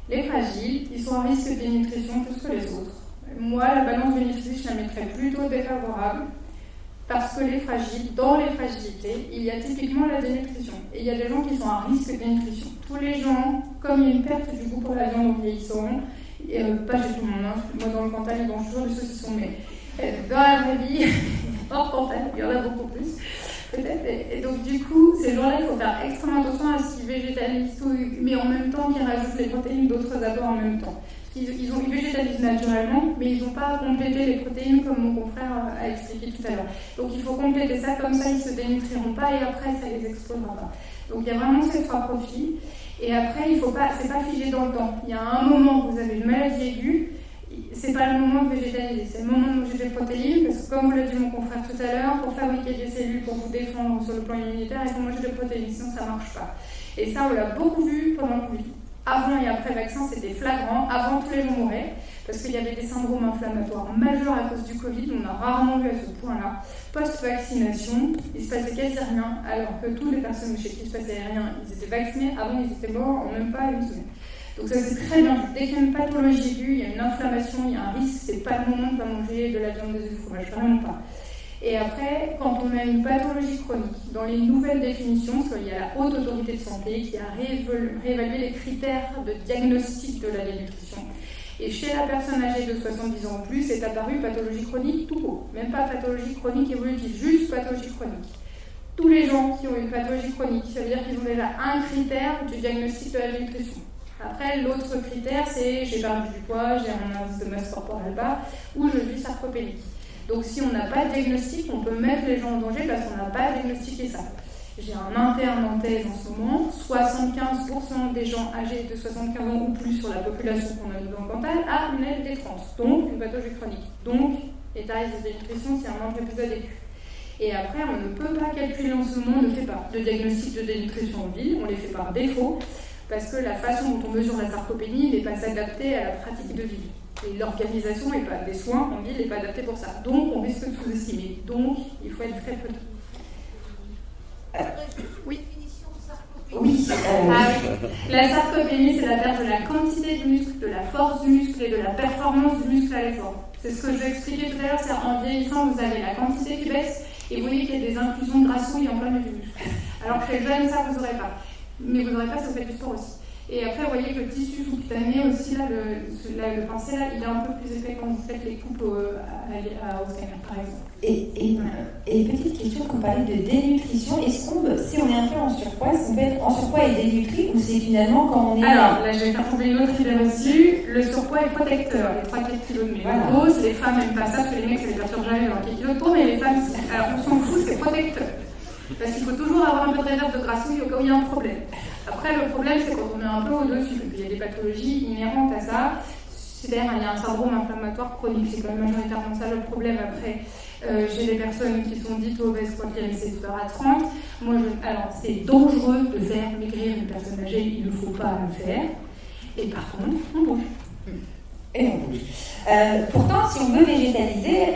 Les fragiles, ils sont en risque de dénutrition plus que les autres. Moi, la balance bénéfice, je la mettrais plutôt défavorable. Parce que les fragiles, dans les fragilités, il y a typiquement la dénutrition. Et il y a des gens qui sont à risque de dénutrition. Tous les gens, comme il y a une perte du goût pour la viande en vieillissant, pas chez tout le monde, hein. Moi dans le Cantal, ils mangent toujours du saucisson, mais dans la vraie vie, hors Cantal, il y en a beaucoup plus, peut-être. Et donc du coup, ces gens-là, il faut faire extrêmement attention à ce qu'ils végétalisent tout, mais en même temps qu'ils rajoutent les protéines d'autres apports en même temps. Ils végétalisent naturellement, mais ils n'ont pas complété les protéines comme mon confrère a expliqué tout à l'heure. Donc il faut compléter ça, comme ça ils ne se dénutriront pas et après ça les explosera pas. Donc il y a vraiment ces 3 profils. Et après, c'est pas figé dans le temps. Il y a un moment où vous avez une maladie aiguë, c'est pas le moment de végétaliser, c'est le moment de manger des protéines, parce que comme vous l'a dit mon confrère tout à l'heure, pour fabriquer des cellules pour vous défendre sur le plan immunitaire, il faut manger des protéines, sinon ça ne marche pas. Et ça, on l'a beaucoup vu pendant le Covid. Avant et après vaccin, c'était flagrant. Avant, tous les gens mouraient parce qu'il y avait des syndromes inflammatoires majeurs à cause du Covid. On a rarement vu à ce point-là. Post-vaccination, il se passait quasi rien, alors que toutes les personnes chez qui il se passait rien, ils étaient vaccinés. Avant, ils étaient morts en même pas une semaine. Donc ça, c'est très bien. Dès qu'il y a une pathologie aiguë, il y a une inflammation, il y a un risque, c'est pas le moment de manger de la viande, des œufs, du fromage, vraiment pas. Et après, quand on a une pathologie chronique, dans les nouvelles définitions, parce qu'il y a la Haute Autorité de Santé qui a réévalué les critères de diagnostic de la dénutrition. Et chez la personne âgée de 70 ans ou plus, est apparue pathologie chronique tout court. Même pas pathologie chronique évolutive, juste pathologie chronique. Tous les gens qui ont une pathologie chronique, ça veut dire qu'ils ont déjà un critère du diagnostic de la dénutrition. Après, l'autre critère, c'est j'ai perdu du poids, j'ai un indice de masse corporelle bas, ou je suis sarcopénique. Donc si on n'a pas de diagnostic, on peut mettre les gens en danger parce qu'on n'a pas diagnostiqué ça. J'ai un interne en thèse en ce moment, 75% des gens âgés de 75 ans ou plus sur la population qu'on a dans le Cantal a une LD30, donc une pathologie chronique. Donc, état de dénutrition, c'est un manque d'épisode aigu. Et après, on ne peut pas calculer en ce moment, on ne fait pas de diagnostic de dénutrition en ville, on les fait par défaut, parce que la façon dont on mesure la sarcopénie n'est pas adaptée à la pratique de ville. Et l'organisation des soins en ville n'est pas adaptée pour ça. Donc, on risque de sous-estimer. Donc, il faut être très prudent. Oui. Définition de sarcopénie. Oui. La sarcopénie, c'est la perte de la quantité du muscle, de la force du muscle et de la performance du muscle à l'effort. C'est ce que je vais expliquer tout à l'heure, c'est en vieillissant, vous avez la quantité qui baisse et vous voyez qu'il y a des inclusions de grassouilles en plein milieu du muscle. Alors que chez les jeunes, ça, vous n'aurez pas. Mais vous n'aurez pas si vous faites du sport aussi. Et après, vous voyez que le tissu sous-cutané aussi, là, le pincé, là, il est un peu plus épais quand vous faites les coupes au scanner, par exemple. Et petite question, quand on parlait de dénutrition, est-ce qu'on, si on est un peu en surpoids, est-ce qu'on peut être en surpoids et dénutri, ou c'est finalement quand on est... Alors, là, je vais faire tomber une autre idée reçue. Le surpoids est protecteur. Les 3-4 kilos de ménopause, les femmes n'aiment pas ça, parce que les mecs, ça les perturbe jamais d'avoir quelques kilos de peau, mais les femmes, alors on s'en fout, c'est protecteur. Parce qu'il faut toujours avoir un peu de réserve de grassouille au cas où il y a un problème. Après, le problème, c'est quand on est un peu au-dessus. Il y a des pathologies inhérentes à ça. C'est-à-dire, il y a un syndrome inflammatoire chronique. C'est quand même majoritairement ça le problème. Après, chez les personnes qui sont dites obèses, quoi qu'il y ait récepteur à 30, alors, c'est dangereux de faire maigrir une personne âgée. Il ne faut pas le faire. Et par contre, on bouge. Et on bouge. Pourtant, si on veut végétaliser,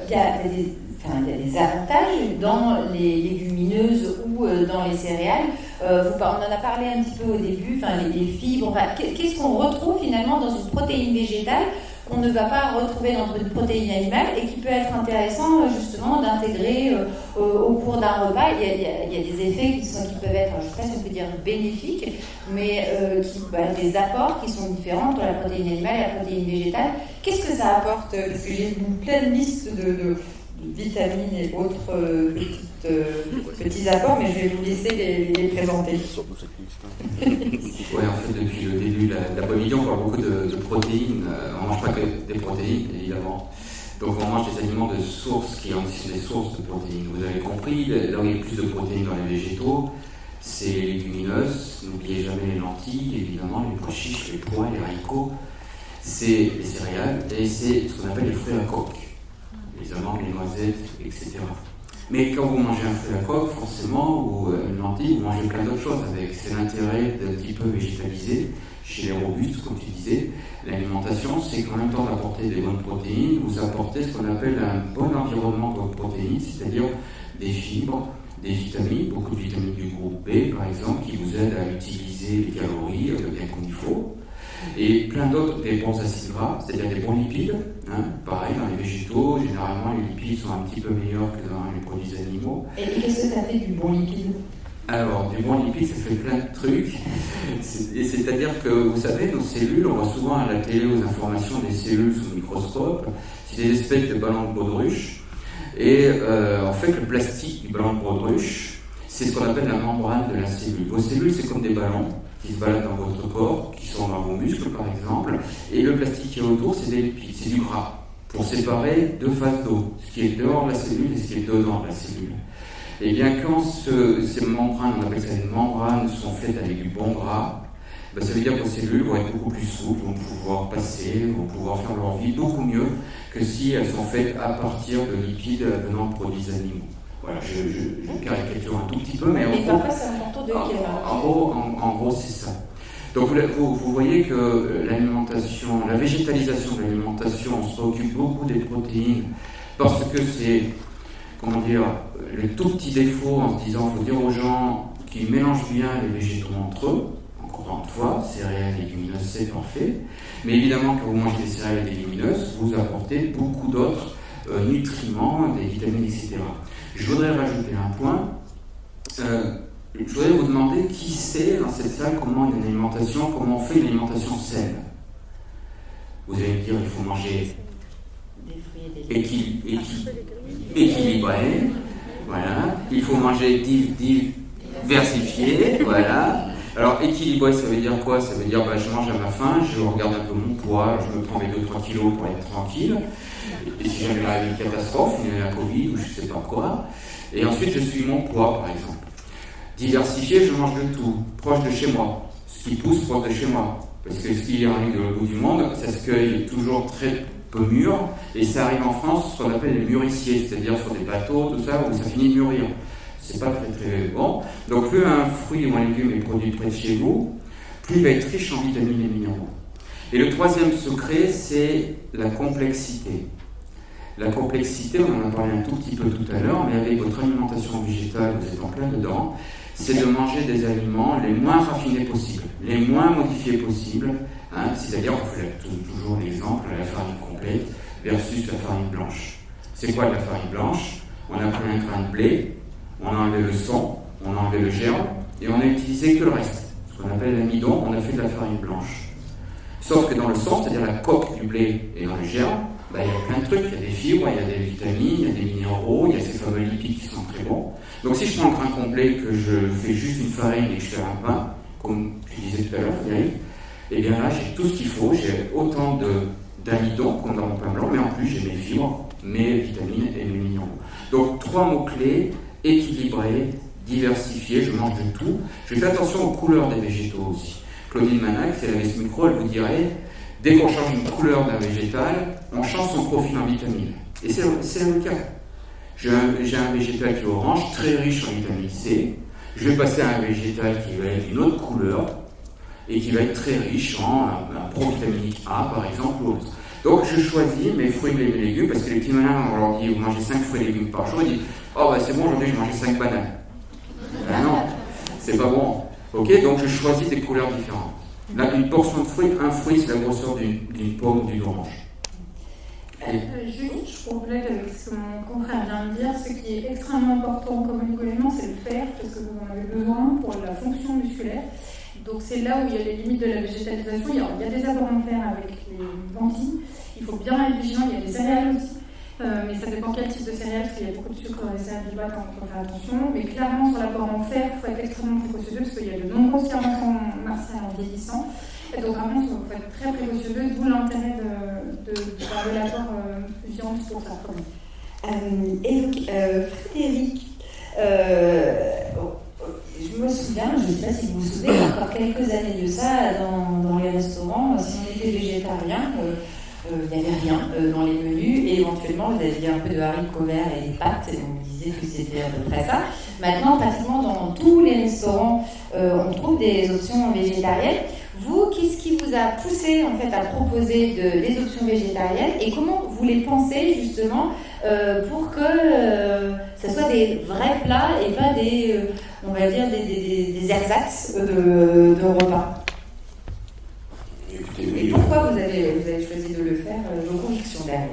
il y a des avantages dans les légumineuses ou dans les céréales. On en a parlé un petit peu au début, les fibres. Qu'est-ce qu'on retrouve finalement dans une protéine végétale qu'on ne va pas retrouver dans une protéine animale et qui peut être intéressant justement d'intégrer au cours d'un repas. Il y a des effets qui peuvent être, je ne sais pas si on peut dire bénéfiques, mais des apports qui sont différents entre la protéine animale et la protéine végétale. Qu'est-ce que ça apporte? Parce que j'ai une pleine liste de vitamines et autres petits apports, mais je vais vous laisser les présenter. Oui, en fait, depuis le début de la Polyvision, on parle beaucoup de protéines. On ne mange pas que des protéines, évidemment. Donc, on mange des aliments de sources qui ont aussi des sources de protéines. Vous avez compris, là où il y a plus de protéines dans les végétaux, c'est les légumineuses. N'oubliez jamais les lentilles, évidemment, les pois chiches, les pois, les haricots. C'est les céréales et c'est ce qu'on appelle les fruits à coque. Les amandes, les noisettes, etc. Mais quand vous mangez un fruit à coque, forcément, ou une lentille, vous mangez plein d'autres choses avec. C'est l'intérêt d'un petit peu végétalisé. Chez les robustes, comme tu disais, l'alimentation, c'est qu'en même temps d'apporter des bonnes protéines, vous apportez ce qu'on appelle un bon environnement de protéines, c'est-à-dire des fibres, des vitamines, beaucoup de vitamines du groupe B, par exemple, qui vous aident à utiliser les calories bien comme il faut. Et plein d'autres, des bons acides gras, c'est-à-dire des bons lipides. Pareil, dans les végétaux, généralement, les lipides sont un petit peu meilleurs que dans les produits animaux. Et qu'est-ce que ça fait du bon lipide? Alors, du bon lipide, ça fait plein de trucs. C'est-à-dire que, vous savez, nos cellules, on voit souvent à la télé aux informations des cellules sous microscope. C'est des espèces de ballons de baudruche. Et en fait, le plastique du ballon de baudruche, c'est ce qu'on appelle la membrane de la cellule. Vos cellules, c'est comme des ballons qui se baladent dans votre corps, qui sont dans vos muscles par exemple, et le plastique qui est autour, c'est des lipides, c'est du gras, pour séparer deux phases d'eau, ce qui est dehors de la cellule et ce qui est dedans de la cellule. Et bien quand ces membranes, on appelle ça une membrane, sont faites avec du bon gras, ça veut dire que vos cellules vont être beaucoup plus souples, vont pouvoir passer, vont pouvoir faire leur vie beaucoup mieux que si elles sont faites à partir de lipides venant de produits animaux. Voilà, je caricature un tout petit peu, mais en gros, c'est ça. Donc vous voyez que l'alimentation, la végétalisation de l'alimentation, on se préoccupe beaucoup des protéines parce que c'est, comment dire, le tout petit défaut en se disant, il faut dire aux gens qu'ils mélangent bien les végétaux entre eux. Encore une fois, céréales et légumineuses, c'est parfait. Mais évidemment, quand vous mangez des céréales et des légumineuses, vous apportez beaucoup d'autres nutriments, des vitamines, etc. Je voudrais rajouter un point. Je voudrais vous demander qui sait dans cette salle comment on fait une alimentation saine. Vous allez me dire il faut manger équilibré, voilà. Il faut manger diversifié, voilà. Alors équilibré, ça veut dire quoi? Ça veut dire je mange à ma faim, je regarde un peu mon poids, je me prends mes 2-3 kilos pour être tranquille. Et si jamais il arrive une catastrophe, un Covid ou je ne sais pas quoi, et ensuite je suis mon poids par exemple. Diversifié, je mange de tout, proche de chez moi, ce qui pousse proche de chez moi. Parce que ce qui arrive de l'autre bout du monde, ça se cueille toujours très peu mûr, et ça arrive en France, ce qu'on appelle les mûrissiers, c'est-à-dire sur des bateaux, tout ça, où ça finit de mûrir. C'est pas très très bon. Donc plus un fruit ou un légume est produit près de chez vous, plus il va être riche en vitamines et minéraux. Et le troisième secret, c'est la complexité. La complexité, on en a parlé un tout petit peu tout à l'heure, mais avec votre alimentation végétale, vous êtes en plein dedans, c'est de manger des aliments les moins raffinés possibles, les moins modifiés possibles, hein, c'est-à-dire, on fait toujours l'exemple, la farine complète versus la farine blanche. C'est quoi de la farine blanche? On a pris un grain de blé, on a enlevé le son, on a enlevé le germe, et on a utilisé que le reste. Ce qu'on appelle l'amidon, on a fait de la farine blanche. Sauf que dans le son, c'est-à-dire la coque du blé et dans le germe, il y a plein de trucs, il y a des fibres, il y a des vitamines, il y a des minéraux, il y a ces fameux lipides qui sont très bons. Donc si je prends un grain complet, que je fais juste une farine et que je fais un pain, comme tu disais tout à l'heure, Frédéric, et bien là j'ai tout ce qu'il faut, j'ai autant d'amidon comme dans mon pain blanc, mais en plus j'ai mes fibres, mes vitamines et mes minéraux. Donc 3 mots-clés, équilibrés, diversifiés, je mange de tout. Je fais attention aux couleurs des végétaux aussi. Claudine Manac, si elle avait ce micro, elle vous dirait, dès qu'on change une couleur d'un végétal, on change son profil en vitamines. Et c'est le cas. J'ai un végétal qui est orange, très riche en vitamine C. Je vais passer à un végétal qui va être d'une autre couleur et qui va être très riche en un provitaminique A, par exemple, ou autre. Donc je choisis mes fruits et mes légumes, parce que les petits malins, on leur dit, vous mangez 5 fruits et légumes par jour, ils disent, oh c'est bon, aujourd'hui j'ai mangé 5 bananes. Ben non, c'est pas bon. Ok, donc je choisis des couleurs différentes. Là, une portion de fruits, un fruit, c'est la grosseur d'une pomme ou d'une orange. Juste, je complète avec ce que mon confrère vient de dire. Ce qui est extrêmement important comme élément, c'est le fer, parce que vous en avez besoin pour la fonction musculaire. Donc c'est là où il y a les limites de la végétalisation. Il y a des apports en fer avec les lentilles. Il faut bien être vigilant. Il y a des céréales aussi. Mais ça dépend quel type de céréales, parce qu'il y a beaucoup de sucre dans les céréales du bas, donc il faut faire attention. Mais clairement, sur l'apport en fer, il faut être extrêmement précautionneux, parce qu'il y a de nombreuses carnations martiales en vieillissant. Et donc, vraiment, il faut être très précautionneux, d'où l'intérêt d'un l'apport viande pour ça. Et donc, Frédéric, je me souviens, je ne sais pas si vous vous souvenez, il y a encore quelques années de ça, dans les restaurants, si on était végétarien, il n'y avait rien dans les menus, et éventuellement vous aviez un peu de haricots verts et des pâtes, et on me disait que c'était à peu près ça. Maintenant, pratiquement dans tous les restaurants, on trouve des options végétariennes. Vous, qu'est-ce qui vous a poussé en fait à proposer des options végétariennes, et comment vous les pensez justement pour que ce soit des vrais plats et pas on va dire des ersatz de repas? Écoutez, oui, et pourquoi vous avez choisi de le faire, vos convictions derrière?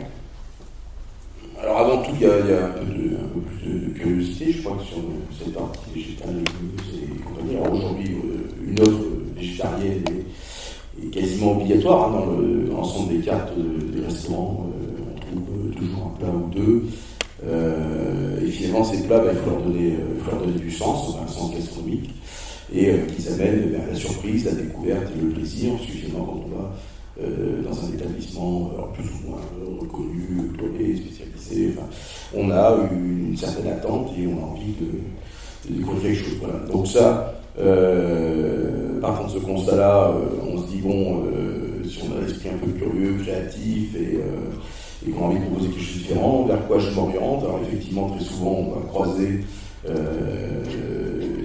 Alors avant tout, il y a un peu plus de curiosité, je crois, que sur cette partie végétale, légumineuse et compagnie. Alors aujourd'hui, une offre végétarienne est quasiment obligatoire dans l'ensemble des cartes des restaurants. On trouve toujours un plat ou deux. Et finalement, ces plats, il faut leur donner du sens, un sens gastronomique, et qu'ils amènent la surprise, la découverte et le plaisir, suffisant quand on va dans un établissement plus ou moins reconnu, clôlé, spécialisé. Enfin, on a une certaine attente et on a envie de découvrir quelque chose. Voilà. Donc ça, par contre, ce constat-là, on se dit, bon, si on a l'esprit un peu curieux, créatif et qu'on a envie de proposer quelque chose de différent, vers quoi je m'oriente? Alors effectivement, très souvent, on va croiser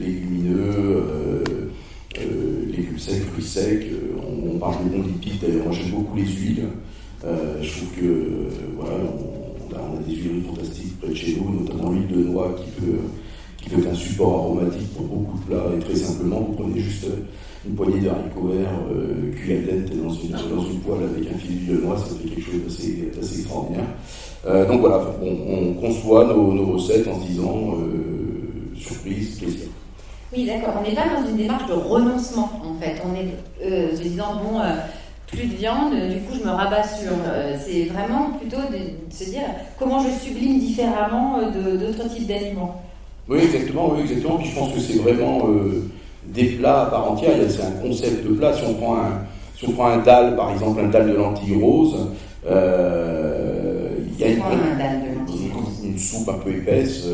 légumineux, légumes secs, fruits secs, on parle de bons lipides. D'ailleurs, moi j'aime beaucoup les huiles. Je trouve que voilà, on a des huiles fantastiques près de chez nous, notamment l'huile de noix qui peut être un support aromatique pour beaucoup de plats. Et très simplement, vous prenez juste une poignée de haricots verts cuits al dente dans une poêle avec un fil d'huile de noix, ça fait quelque chose d'assez extraordinaire. Donc voilà, on conçoit nos recettes en se disant surprise, plaisir. Oui, d'accord. On n'est pas dans une démarche de renoncement, en fait. On est se disant, bon, plus de viande, du coup, je me rabats sur. C'est vraiment plutôt de se dire comment je sublime différemment d'autres types d'aliments. Oui, exactement. Puis je pense que c'est vraiment des plats à part entière. C'est un concept de plat. Si on prend un dalle, par exemple, un dalle de lentilles roses, il y a une soupe un peu épaisse,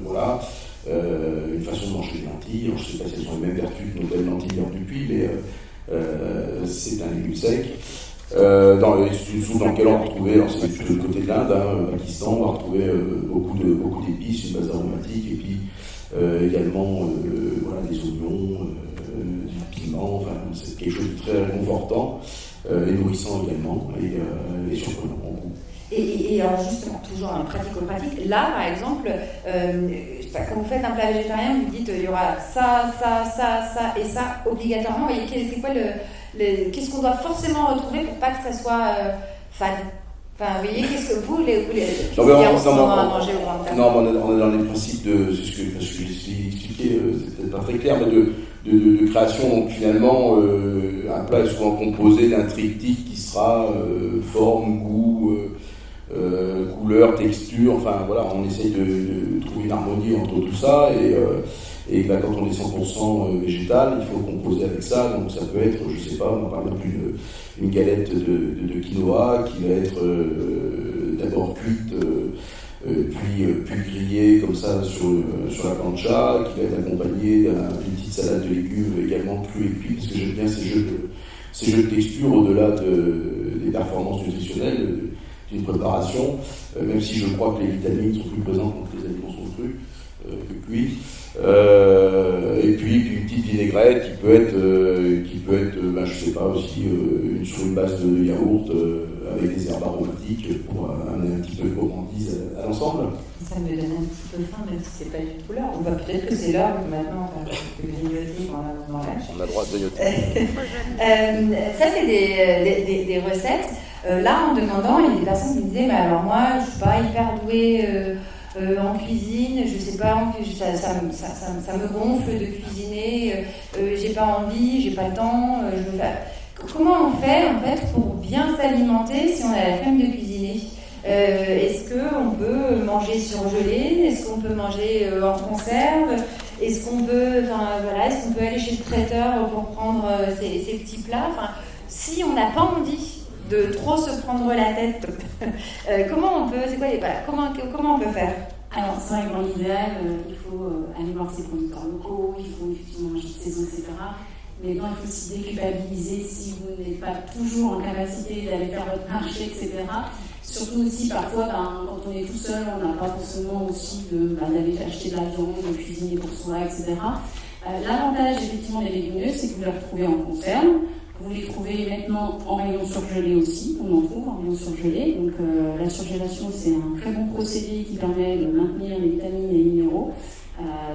voilà. Une façon de manger des lentilles. Alors, je ne sais pas si elles ont les mêmes vertus que nos belles lentilles hors du puits, mais c'est un légume sec. C'est une soupe dans laquelle on va retrouver, alors c'est plutôt le côté de l'Inde, Pakistan, on va retrouver beaucoup d'épices, une base aromatique, et puis également voilà, des oignons, du piment, enfin, c'est quelque chose de très réconfortant et nourrissant également, et surprenant en goût. Et alors justement, toujours en pratico-pratique, là par exemple, quand vous faites un plat végétarien, vous dites il y aura ça et ça obligatoirement. Vous voyez, c'est quoi qu'est-ce qu'on doit forcément retrouver pour pas que ça soit fade? Enfin, vous voyez, qu'est-ce que vous qu'est-ce qu'il y a à manger au grand table? Non, on est dans les principes de, c'est ce que j'ai expliqué, c'est peut-être pas très clair, mais de création. Donc finalement, un plat est souvent composé d'un triptyque qui sera forme, goût, couleur, texture. Enfin voilà, on essaye de trouver une harmonie entre tout ça. Et ben, quand on est 100% végétal, il faut composer avec ça. Donc ça peut être, je sais pas, on va parler d'une galette de quinoa qui va être d'abord cuite, puis grillée comme ça sur la plancha, qui va être accompagnée d'une petite salade de légumes également crue et cuite, parce que j'aime bien ces jeux de texture au-delà des performances nutritionnelles d'une préparation, même si je crois que les vitamines sont plus présentes quand les aliments sont crus que cuits. Et puis une petite vinaigrette qui peut être ben, je sais pas aussi sur une base de yaourt avec des herbes aromatiques pour amener un petit peu de gourmandise à l'ensemble. Ça me donne un petit peu faim, même si c'est pas du tout l'heure. On va peut-être que c'est l'heure que maintenant on va grignoter pendant la lunch. On a le droit de grignoter. Ça c'est des recettes. Là en demandant, il y a des personnes qui me disaient mais alors moi je suis pas hyper douée en cuisine, je sais pas, ça me gonfle de cuisiner, j'ai pas envie, j'ai pas le temps, je veux faire. Comment on fait en fait pour bien s'alimenter si on a la flemme de cuisiner? Est-ce qu'on peut manger surgelé? Est-ce qu'on peut manger en conserve? Est-ce qu'on peut, est-ce qu'on peut aller chez le traiteur pour prendre ces petits plats? Si on n'a pas envie de trop se prendre la tête, comment on peut, comment on peut faire? Alors c'est vrai que dans l'idéal, il faut aller voir ses producteurs locaux, il faut effectivement manger de saison, etc. Mais non, il faut aussi déculpabiliser si vous n'êtes pas toujours en capacité d'aller faire votre marché, etc. Surtout aussi, parfois, quand on est tout seul, on n'a pas forcément aussi d'aller acheter de la viande, de cuisiner pour soi, etc. L'avantage, effectivement, des légumineuses, c'est que vous les retrouvez en conserve. Vous les trouvez maintenant en rayon surgelé aussi, on en trouve en rayon surgelé. Donc la surgélation, c'est un très bon procédé qui permet de maintenir les vitamines et les minéraux.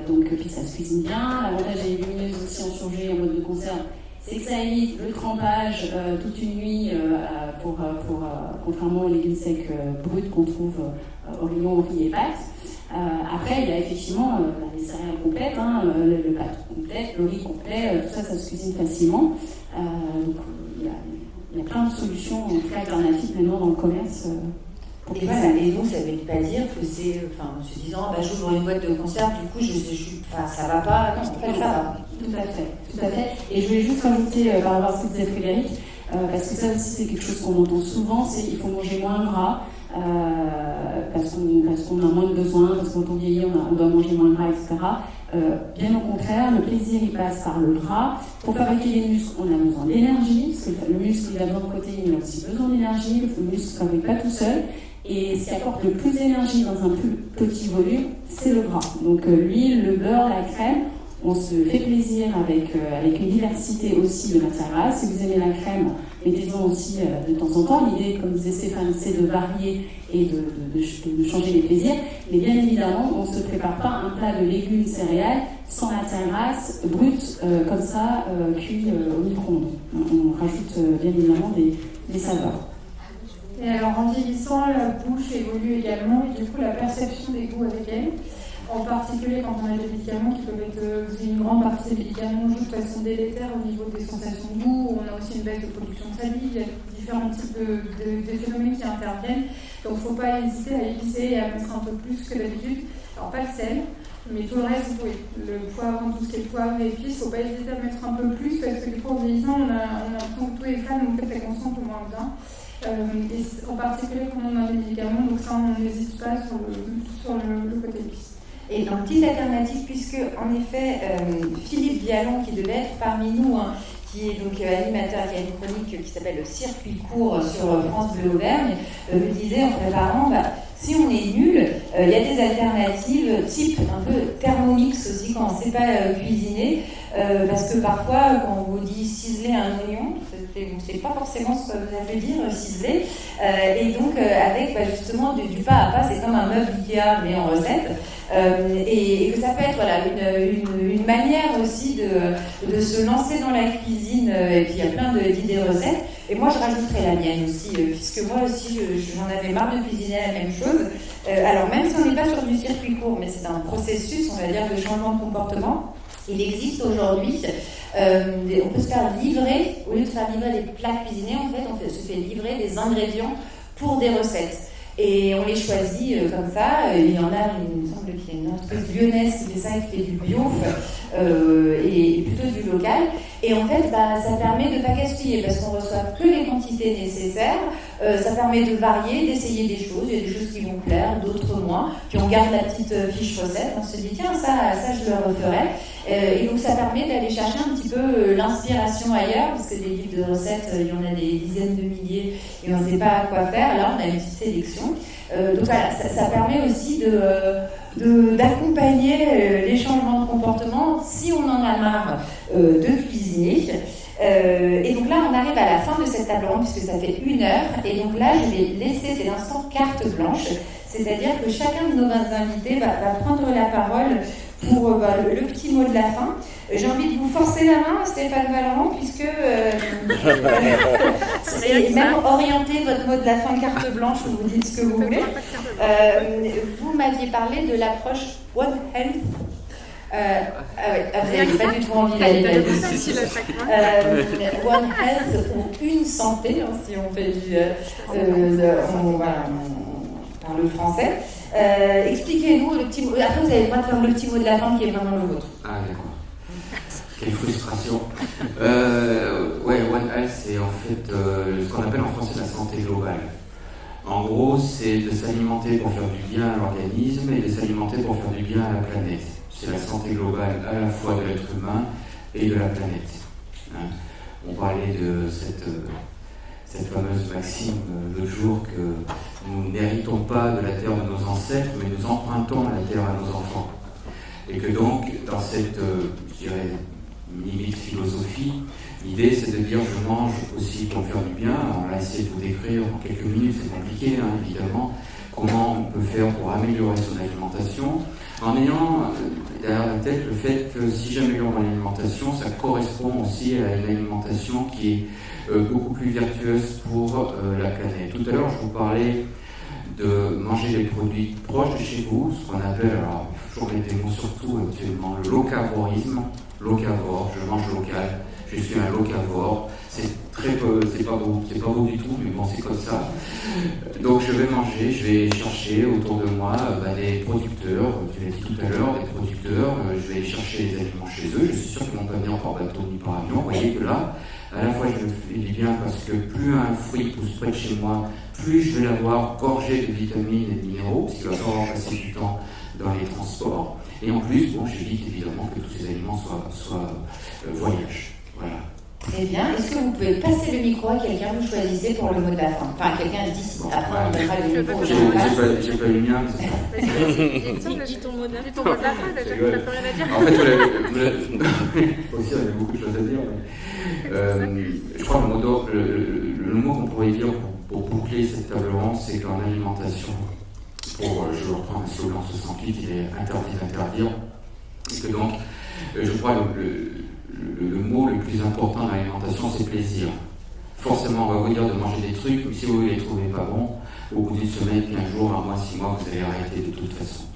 Puis ça se cuisine bien. L'avantage des légumineuses aussi en surgelé, en mode de conserve, c'est que ça évite le trempage toute une nuit, contrairement aux légumes secs bruts qu'on trouve oignons, riz et pâtes. Après, il y a effectivement les céréales complètes, le pâte complète, le riz complet, tout ça, ça se cuisine facilement. Donc il y a plein de solutions, en tout cas alternatives maintenant dans le commerce. Et voilà, et donc ça ne veut pas dire que c'est, en se disant, j'ouvre une boîte de conserve, du coup, ça va pas, non, en fait, ça va. Tout à fait. Et je voulais juste rajouter, par rapport à ce que disait Frédéric, parce que ça aussi c'est quelque chose qu'on entend souvent, c'est qu'il faut manger moins gras, parce qu'on a moins de besoins, parce que quand on vieillit, on doit manger moins gras, etc. Bien au contraire, le plaisir il passe par le gras. Pour fabriquer les muscles, on a besoin d'énergie, parce que le muscle il a besoin de protéines, il a aussi besoin d'énergie, le muscle ne se fabrique pas tout seul. Et ce qui apporte le plus d'énergie dans un plus petit volume, c'est le gras. Donc l'huile, le beurre, la crème, on se fait plaisir avec une diversité aussi de matières grasses. Si vous aimez la crème, mettez-en aussi de temps en temps. L'idée, comme disait Stéphane, c'est de varier et de changer les plaisirs. Mais bien évidemment, on ne se prépare pas un plat de légumes céréales sans matières grasses, brutes, comme ça, cuit au micro-ondes. On rajoute bien évidemment des saveurs. Et alors en vieillissant, la bouche évolue également et du coup la perception des goûts avec elle. En particulier quand on a des médicaments qui peuvent être, une grande partie des médicaments jouent de façon délétère au niveau des sensations de goût. On a aussi une baisse de production de salive, il y a différents types de phénomènes qui interviennent. Donc il ne faut pas hésiter à épicer et à mettre un peu plus que d'habitude. Alors pas le sel, mais tout le reste, oui. Le poivre, tout ce qui est poivre et épices, il ne faut pas hésiter à mettre un peu plus parce que du coup en vieillissant, on a l'impression que tous les femmes en fait, elles consomment moins bien. Et en particulier quand on a des médicaments, donc ça on n'hésite pas sur le côté épice. Et donc, petite alternative, puisque en effet, Philippe Vialon, qui devait être parmi nous, qui est donc animateur, qui a une chronique qui s'appelle le circuit court sur France Bleu Auvergne, me disait en préparant, si on est nul, il y a des alternatives type un peu thermomix aussi quand on ne sait pas cuisiner, parce que parfois, quand on vous dit ciseler un oignon, c'est pas forcément ce que vous avez dit, ciselé. Et donc, avec justement du pas à pas, c'est comme un meuble Ikea, mais en recette. Et que ça peut être voilà, une manière aussi de se lancer dans la cuisine. Et puis, il y a plein d'idées recettes. Et moi, je rajouterai la mienne aussi, puisque moi aussi, j'en avais marre de cuisiner la même chose. Alors, même si on n'est pas sur du circuit court, mais c'est un processus, on va dire, de changement de comportement, il existe aujourd'hui, on peut se faire livrer, au lieu de faire livrer des plats cuisinés, en fait, on se fait livrer des ingrédients pour des recettes. Et on les choisit comme ça. Il y en a, il me semble qu'il y a une entreprise lyonnaise qui fait ça, qui fait du bio et plutôt du local. Et en fait, ça permet de ne pas gaspiller parce qu'on reçoit que les quantités nécessaires. Ça permet de varier, d'essayer des choses. Il y a des choses qui vont plaire, d'autres moins. Puis on garde la petite fiche recette. On se dit, tiens, ça je le referai. Et donc ça permet d'aller chercher un petit peu l'inspiration ailleurs, parce que des livres de recettes, il y en a des dizaines de milliers et on ne sait pas quoi faire. Là, on a une petite sélection. Donc voilà, ça permet aussi d'accompagner les changements de comportement si on en a marre de cuisiner. Et donc là, on arrive à la fin de cette table ronde puisque ça fait 1 heure. Et donc là, je vais laisser, c'est l'instant carte blanche, c'est-à-dire que chacun de nos invités va prendre la parole pour le petit mot de la fin. J'ai envie de vous forcer la main, Stéphane Vallerand, puisque c'est même orienter votre mot de la fin carte blanche où vous dites ce que vous voulez. Vous m'aviez parlé de l'approche One Health. Vous n'avez pas du tout envie d'aller là-dessus. One Health ou une santé, hein, si on fait par le français. Expliquez-nous le petit mot. Après, vous avez le droit de faire le petit mot de la fin qui est vraiment le vôtre. Ah, d'accord. Quelle frustration. One Health, c'est en fait ce qu'on appelle en français la santé globale. En gros, c'est de s'alimenter pour faire du bien à l'organisme et de s'alimenter pour faire du bien à la planète. C'est la santé globale à la fois de l'être humain et de la planète. Hein. On parlait de cette fameuse maxime l'autre jour que nous n'héritons pas de la terre de nos ancêtres, mais nous empruntons la terre à nos enfants. Et que donc, dans cette, je dirais, limite philosophie, l'idée c'est de dire je mange aussi pour faire du bien. On l'a essayé de vous décrire en quelques minutes, c'est compliqué évidemment, comment on peut faire pour améliorer son alimentation, en ayant derrière la tête le fait que si j'améliore mon alimentation, ça correspond aussi à une alimentation qui est beaucoup plus vertueuse pour la planète. Tout à l'heure je vous parlais de manger des produits proches de chez vous, ce qu'on appelle, alors il faut toujours mettre des mots surtout actuellement, le locavorisme. Locavore, je mange local, je suis un locavore, c'est pas beau du tout, mais bon, c'est comme ça. Donc je vais manger, je vais chercher autour de moi des producteurs, tu l'as dit tout à l'heure, des producteurs, je vais chercher les aliments chez eux, je suis sûr qu'ils vont pas venir par bateau ni par avion. Vous voyez que là, à la fois je me fais du bien parce que plus un fruit pousse près de chez moi, plus je vais l'avoir gorgé de vitamines et de minéraux, parce qu'il va falloir passer du temps dans les transports. Et en plus, j'évite évidemment que tous ces aliments soient voyagent. Voilà. Très bien. Est-ce que vous pouvez passer le micro à quelqu'un que vous choisissez pour le mot de la fin? Enfin, quelqu'un d'ici. Après, on donnera le micro. J'ai pas le mien. Dis ton mot de la fin, déjà, tu n'as plus rien à dire. En fait, aussi, on a beaucoup de choses à dire. Je crois que le mot qu'on pourrait dire pour boucler cette table ronde, c'est qu'en alimentation, je reprends un slogan 68, il est interdit d'interdire. Et que donc, je crois le mot le plus important dans l'alimentation, c'est plaisir. Forcément, on va vous dire de manger des trucs, mais si vous ne les trouvez pas bons, au bout d'une semaine, 15 jours, 1 mois, 6 mois, vous allez arrêter de toute façon.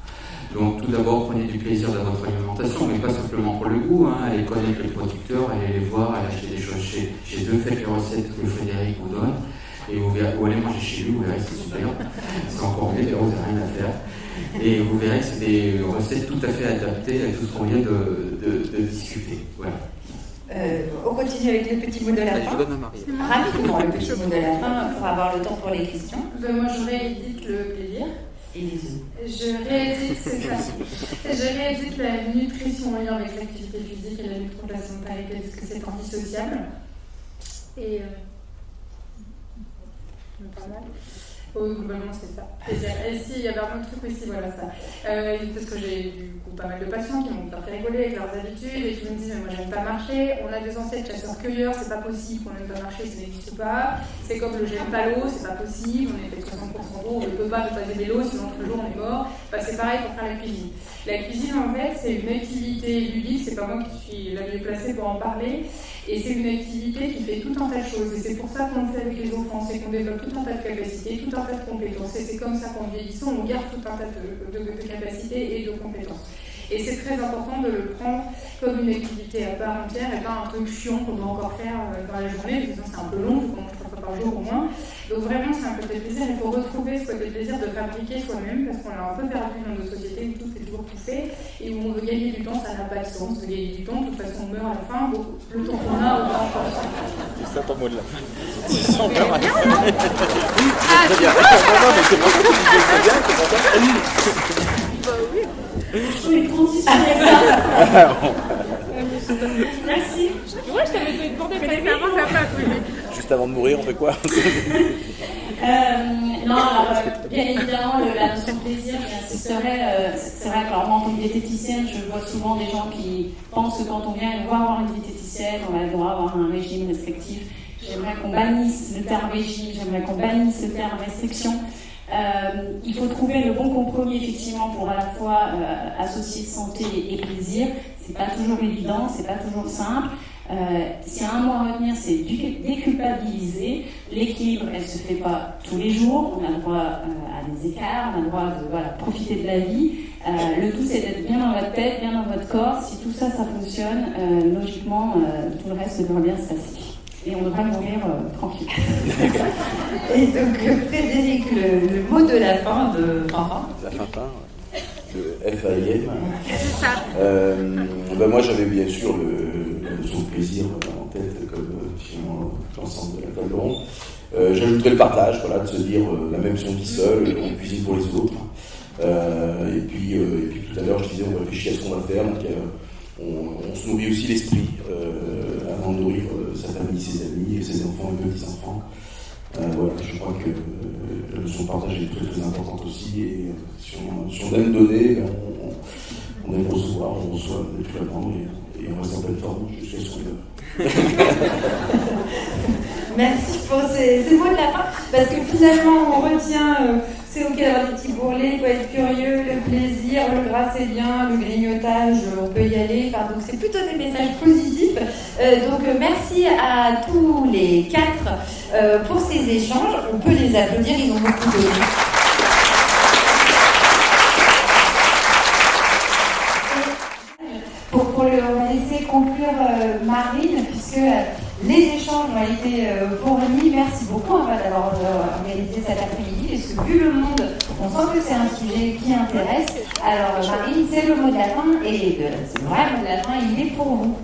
Donc, tout d'abord, prenez du plaisir dans votre alimentation, mais pas simplement pour le goût. Allez connaître les producteurs, allez les voir, allez acheter des choses chez eux, faites les recettes que Frédéric vous donne. Et vous verrez, ou allez manger chez lui, vous verrez, c'est super. C'est encore mieux, vous n'avez rien à faire. Et vous verrez que c'est des recettes tout à fait adaptées à tout ce qu'on vient de discuter. Voilà. On continue avec le petit mot de la fin. Rapidement, le petit mot de la fin pour avoir le temps pour les questions. Moi, je réédite le plaisir. Et les œufs. Je réédite la nutrition en lien avec l'activité physique et la lutte contre la sédentarité parce que c'est indissociable. Et pas mal. Globalement, c'est ça. Et si, il y avait un autre truc aussi, voilà ça. Parce que j'ai du coup pas mal de patients qui m'ont fait rigoler avec leurs habitudes et qui me disent mais moi j'aime pas marcher, on a des ancêtres chasseurs-cueilleurs, c'est pas possible qu'on n'aime pas marcher, ça n'existe pas. C'est comme le j'aime pas l'eau, c'est pas possible, on est fait 60% d'eau, on ne peut pas ne pas aimer l'eau, sinon le jour on est mort. Bah, c'est pareil pour faire la cuisine. La cuisine en fait c'est une activité ludique, c'est pas moi qui suis la mieux placée pour en parler. Et c'est une activité qui fait tout un tas de choses. Et c'est pour ça qu'on le fait avec les enfants, c'est qu'on développe tout un tas de capacités, tout un tas de compétences. Et c'est comme ça qu'en vieillissant, on garde tout un tas de capacités et de compétences. Et c'est très important de le prendre comme une activité à part entière et pas un truc chiant qu'on doit encore faire dans la journée, parce que c'est un peu long, on mange 3 fois par jour au moins. Donc vraiment, c'est un côté plaisir. Il faut retrouver ce côté plaisir de fabriquer soi-même, parce qu'on l'a un peu perdu dans nos sociétés où tout est toujours tout fait, et où on veut gagner du temps, ça n'a pas de sens de gagner du temps. De toute façon, on meurt à la fin, donc le temps qu'on a, on va encore. C'est ça ton mot de la fin. C'est sans bien. Très bien. Non, mais c'est pour ça que tu disais très bien, c'est pour ça. Bah oui. Je voulais transitionner ça. Merci. Ouais, je t'avais demandé de passer avant, ça passe, oui. Juste avant de mourir, on fait quoi? Non, alors, bien évidemment, la notion de plaisir, j'insisterai. C'est vrai que alors, moi, en tant que diététicienne, je vois souvent des gens qui pensent que quand on vient nous voir une diététicienne, on va devoir avoir un régime restrictif. J'aimerais qu'on bannisse le terme régime, j'aimerais qu'on bannisse le terme restriction. Il faut trouver le bon compromis effectivement pour à la fois associer santé et plaisir. C'est pas toujours évident, c'est pas toujours simple. S'il y a un mot à retenir, c'est déculpabiliser. L'équilibre, elle se fait pas tous les jours. On a le droit à des écarts, on a le droit de profiter de la vie. Le tout, c'est d'être bien dans votre tête, bien dans votre corps. Si tout ça, ça fonctionne, logiquement, tout le reste devrait bien se passer. Et on devrait mourir tranquille. Et donc, Frédéric, le mot de la fin de Fanfan. La fin, le FAIM. C'est ça. Moi, j'avais bien sûr son plaisir en tête, comme finalement l'ensemble de la table ronde. J'ajouterais le partage, voilà, de se dire, même si on vit seul, on cuisine pour les autres. Et puis tout à l'heure, je disais, on réfléchit à ce qu'on va faire. Donc, on se nourrit aussi l'esprit avant de nourrir sa famille, ses amis, ses enfants et petits-enfants. Voilà, je crois que la notion de partage est très très importante aussi. Et si on aime donner, on aime recevoir, on reçoit naturellement et on reste en pleine forme jusqu'à ce qu'on meure. Merci pour ces mots de la fin, parce que finalement on retient c'est ok d'avoir des petits bourrelets, il faut être curieux, le plaisir, le gras c'est bien, le grignotage, on peut y aller, donc c'est plutôt des messages positifs. Donc merci à tous les 4 pour ces échanges, on peut les applaudir, ils ont beaucoup donné. On va laisser conclure Marine, puisque les échanges ont été fournis. Merci beaucoup d'avoir organisé cet après-midi, parce que vu le monde, on sent que c'est un sujet qui intéresse. Alors Marine, c'est le mot de la fin, et c'est vrai, le mot de la fin, il est pour vous.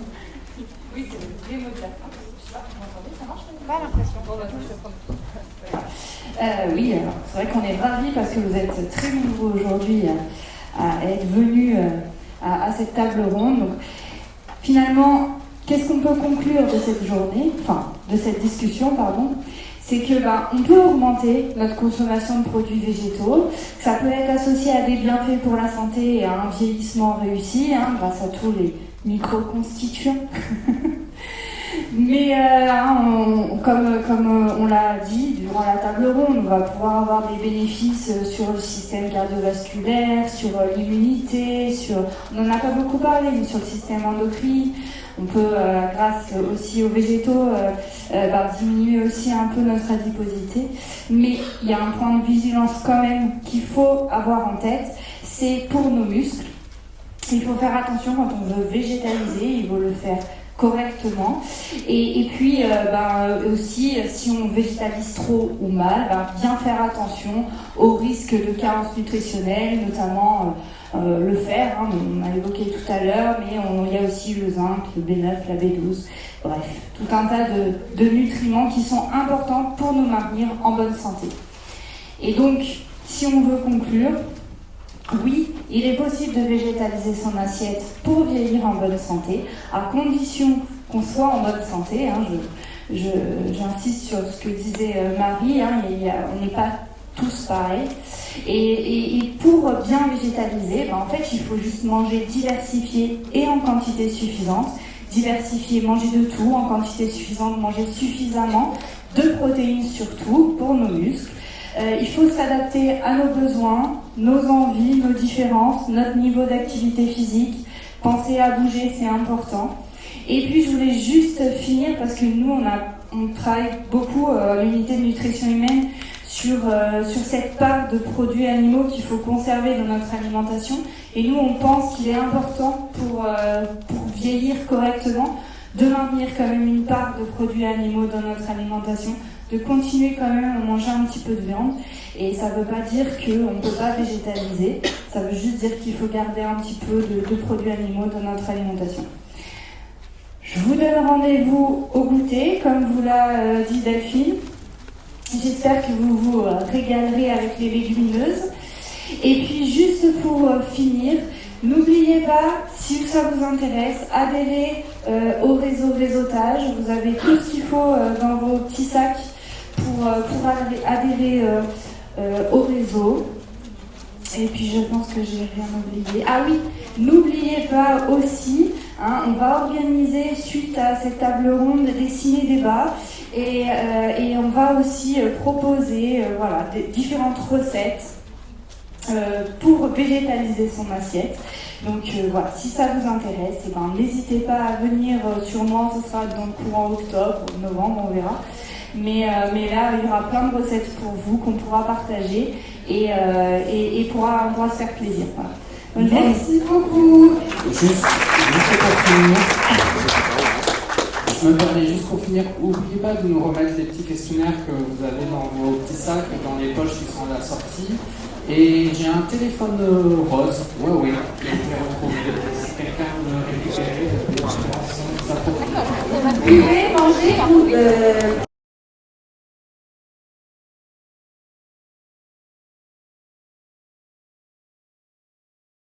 Oui, c'est le vrai mot de la fin. Je sais pas, vous m'entendez, ça marche? Pas l'impression. Oui, alors c'est vrai qu'on est ravis parce que vous êtes très nombreux aujourd'hui à être venus à cette table ronde. Donc, finalement, qu'est-ce qu'on peut conclure de cette journée, de cette discussion, pardon, c'est que on peut augmenter notre consommation de produits végétaux. Ça peut être associé à des bienfaits pour la santé et à un vieillissement réussi, grâce à tous les micro-constituants. Mais comme on l'a dit durant la table ronde, on va pouvoir avoir des bénéfices sur le système cardiovasculaire, sur l'immunité, on n'en a pas beaucoup parlé, mais sur le système endocrin. On peut, grâce aussi aux végétaux, diminuer aussi un peu notre adiposité. Mais il y a un point de vigilance quand même qu'il faut avoir en tête, c'est pour nos muscles. Il faut faire attention quand on veut végétaliser, il faut le faire correctement. Et puis aussi, si on végétalise trop ou mal, bien faire attention aux risques de carences nutritionnelles, notamment le fer, on a évoqué tout à l'heure, mais il y a aussi le zinc, le B9, la B12, bref, tout un tas de nutriments qui sont importants pour nous maintenir en bonne santé. Et donc, si on veut conclure, oui, il est possible de végétaliser son assiette pour vieillir en bonne santé, à condition qu'on soit en bonne santé. J'insiste sur ce que disait Marie, on n'est pas tous pareils. Et pour bien végétaliser, en fait, il faut juste manger diversifié et en quantité suffisante. Diversifier, manger de tout en quantité suffisante, manger suffisamment de protéines surtout pour nos muscles. Il faut s'adapter à nos besoins, nos envies, nos différences, notre niveau d'activité physique. Penser à bouger, c'est important. Et puis je voulais juste finir parce que nous on travaille beaucoup à l'unité de nutrition humaine sur cette part de produits animaux qu'il faut conserver dans notre alimentation. Et nous, on pense qu'il est important pour vieillir correctement de maintenir quand même une part de produits animaux dans notre alimentation, de continuer quand même à manger un petit peu de viande. Et ça ne veut pas dire qu'on ne peut pas végétaliser, ça veut juste dire qu'il faut garder un petit peu de produits animaux dans notre alimentation. Je vous donne rendez-vous au goûter, comme vous l'a dit Delphine. J'espère que vous vous régalerez avec les légumineuses. Et puis juste pour finir, n'oubliez pas, si ça vous intéresse, adhérez au réseau Réseautage. Vous avez tout ce qu'il faut dans vos petits sacs pour adhérer au réseau. Et puis je pense que j'ai rien oublié. Ah oui, n'oubliez pas aussi, on va organiser suite à cette table ronde des ciné-débats et on va aussi proposer différentes recettes pour végétaliser son assiette. Donc voilà, si ça vous intéresse, n'hésitez pas à venir sur moi, ce sera dans le courant octobre ou novembre, on verra. Mais là, il y aura plein de recettes pour vous qu'on pourra partager et on pourra se faire plaisir. Voilà. Donc, merci beaucoup. Juste pour finir, je me permets juste pour finir, n'oubliez pas de nous remettre les petits questionnaires que vous avez dans vos petits sacs, dans les poches qui sont à la sortie. Et j'ai un téléphone rose, oui, qui a été retrouvé. Si quelqu'un veut le récupérer, ça peut. Vous pouvez manger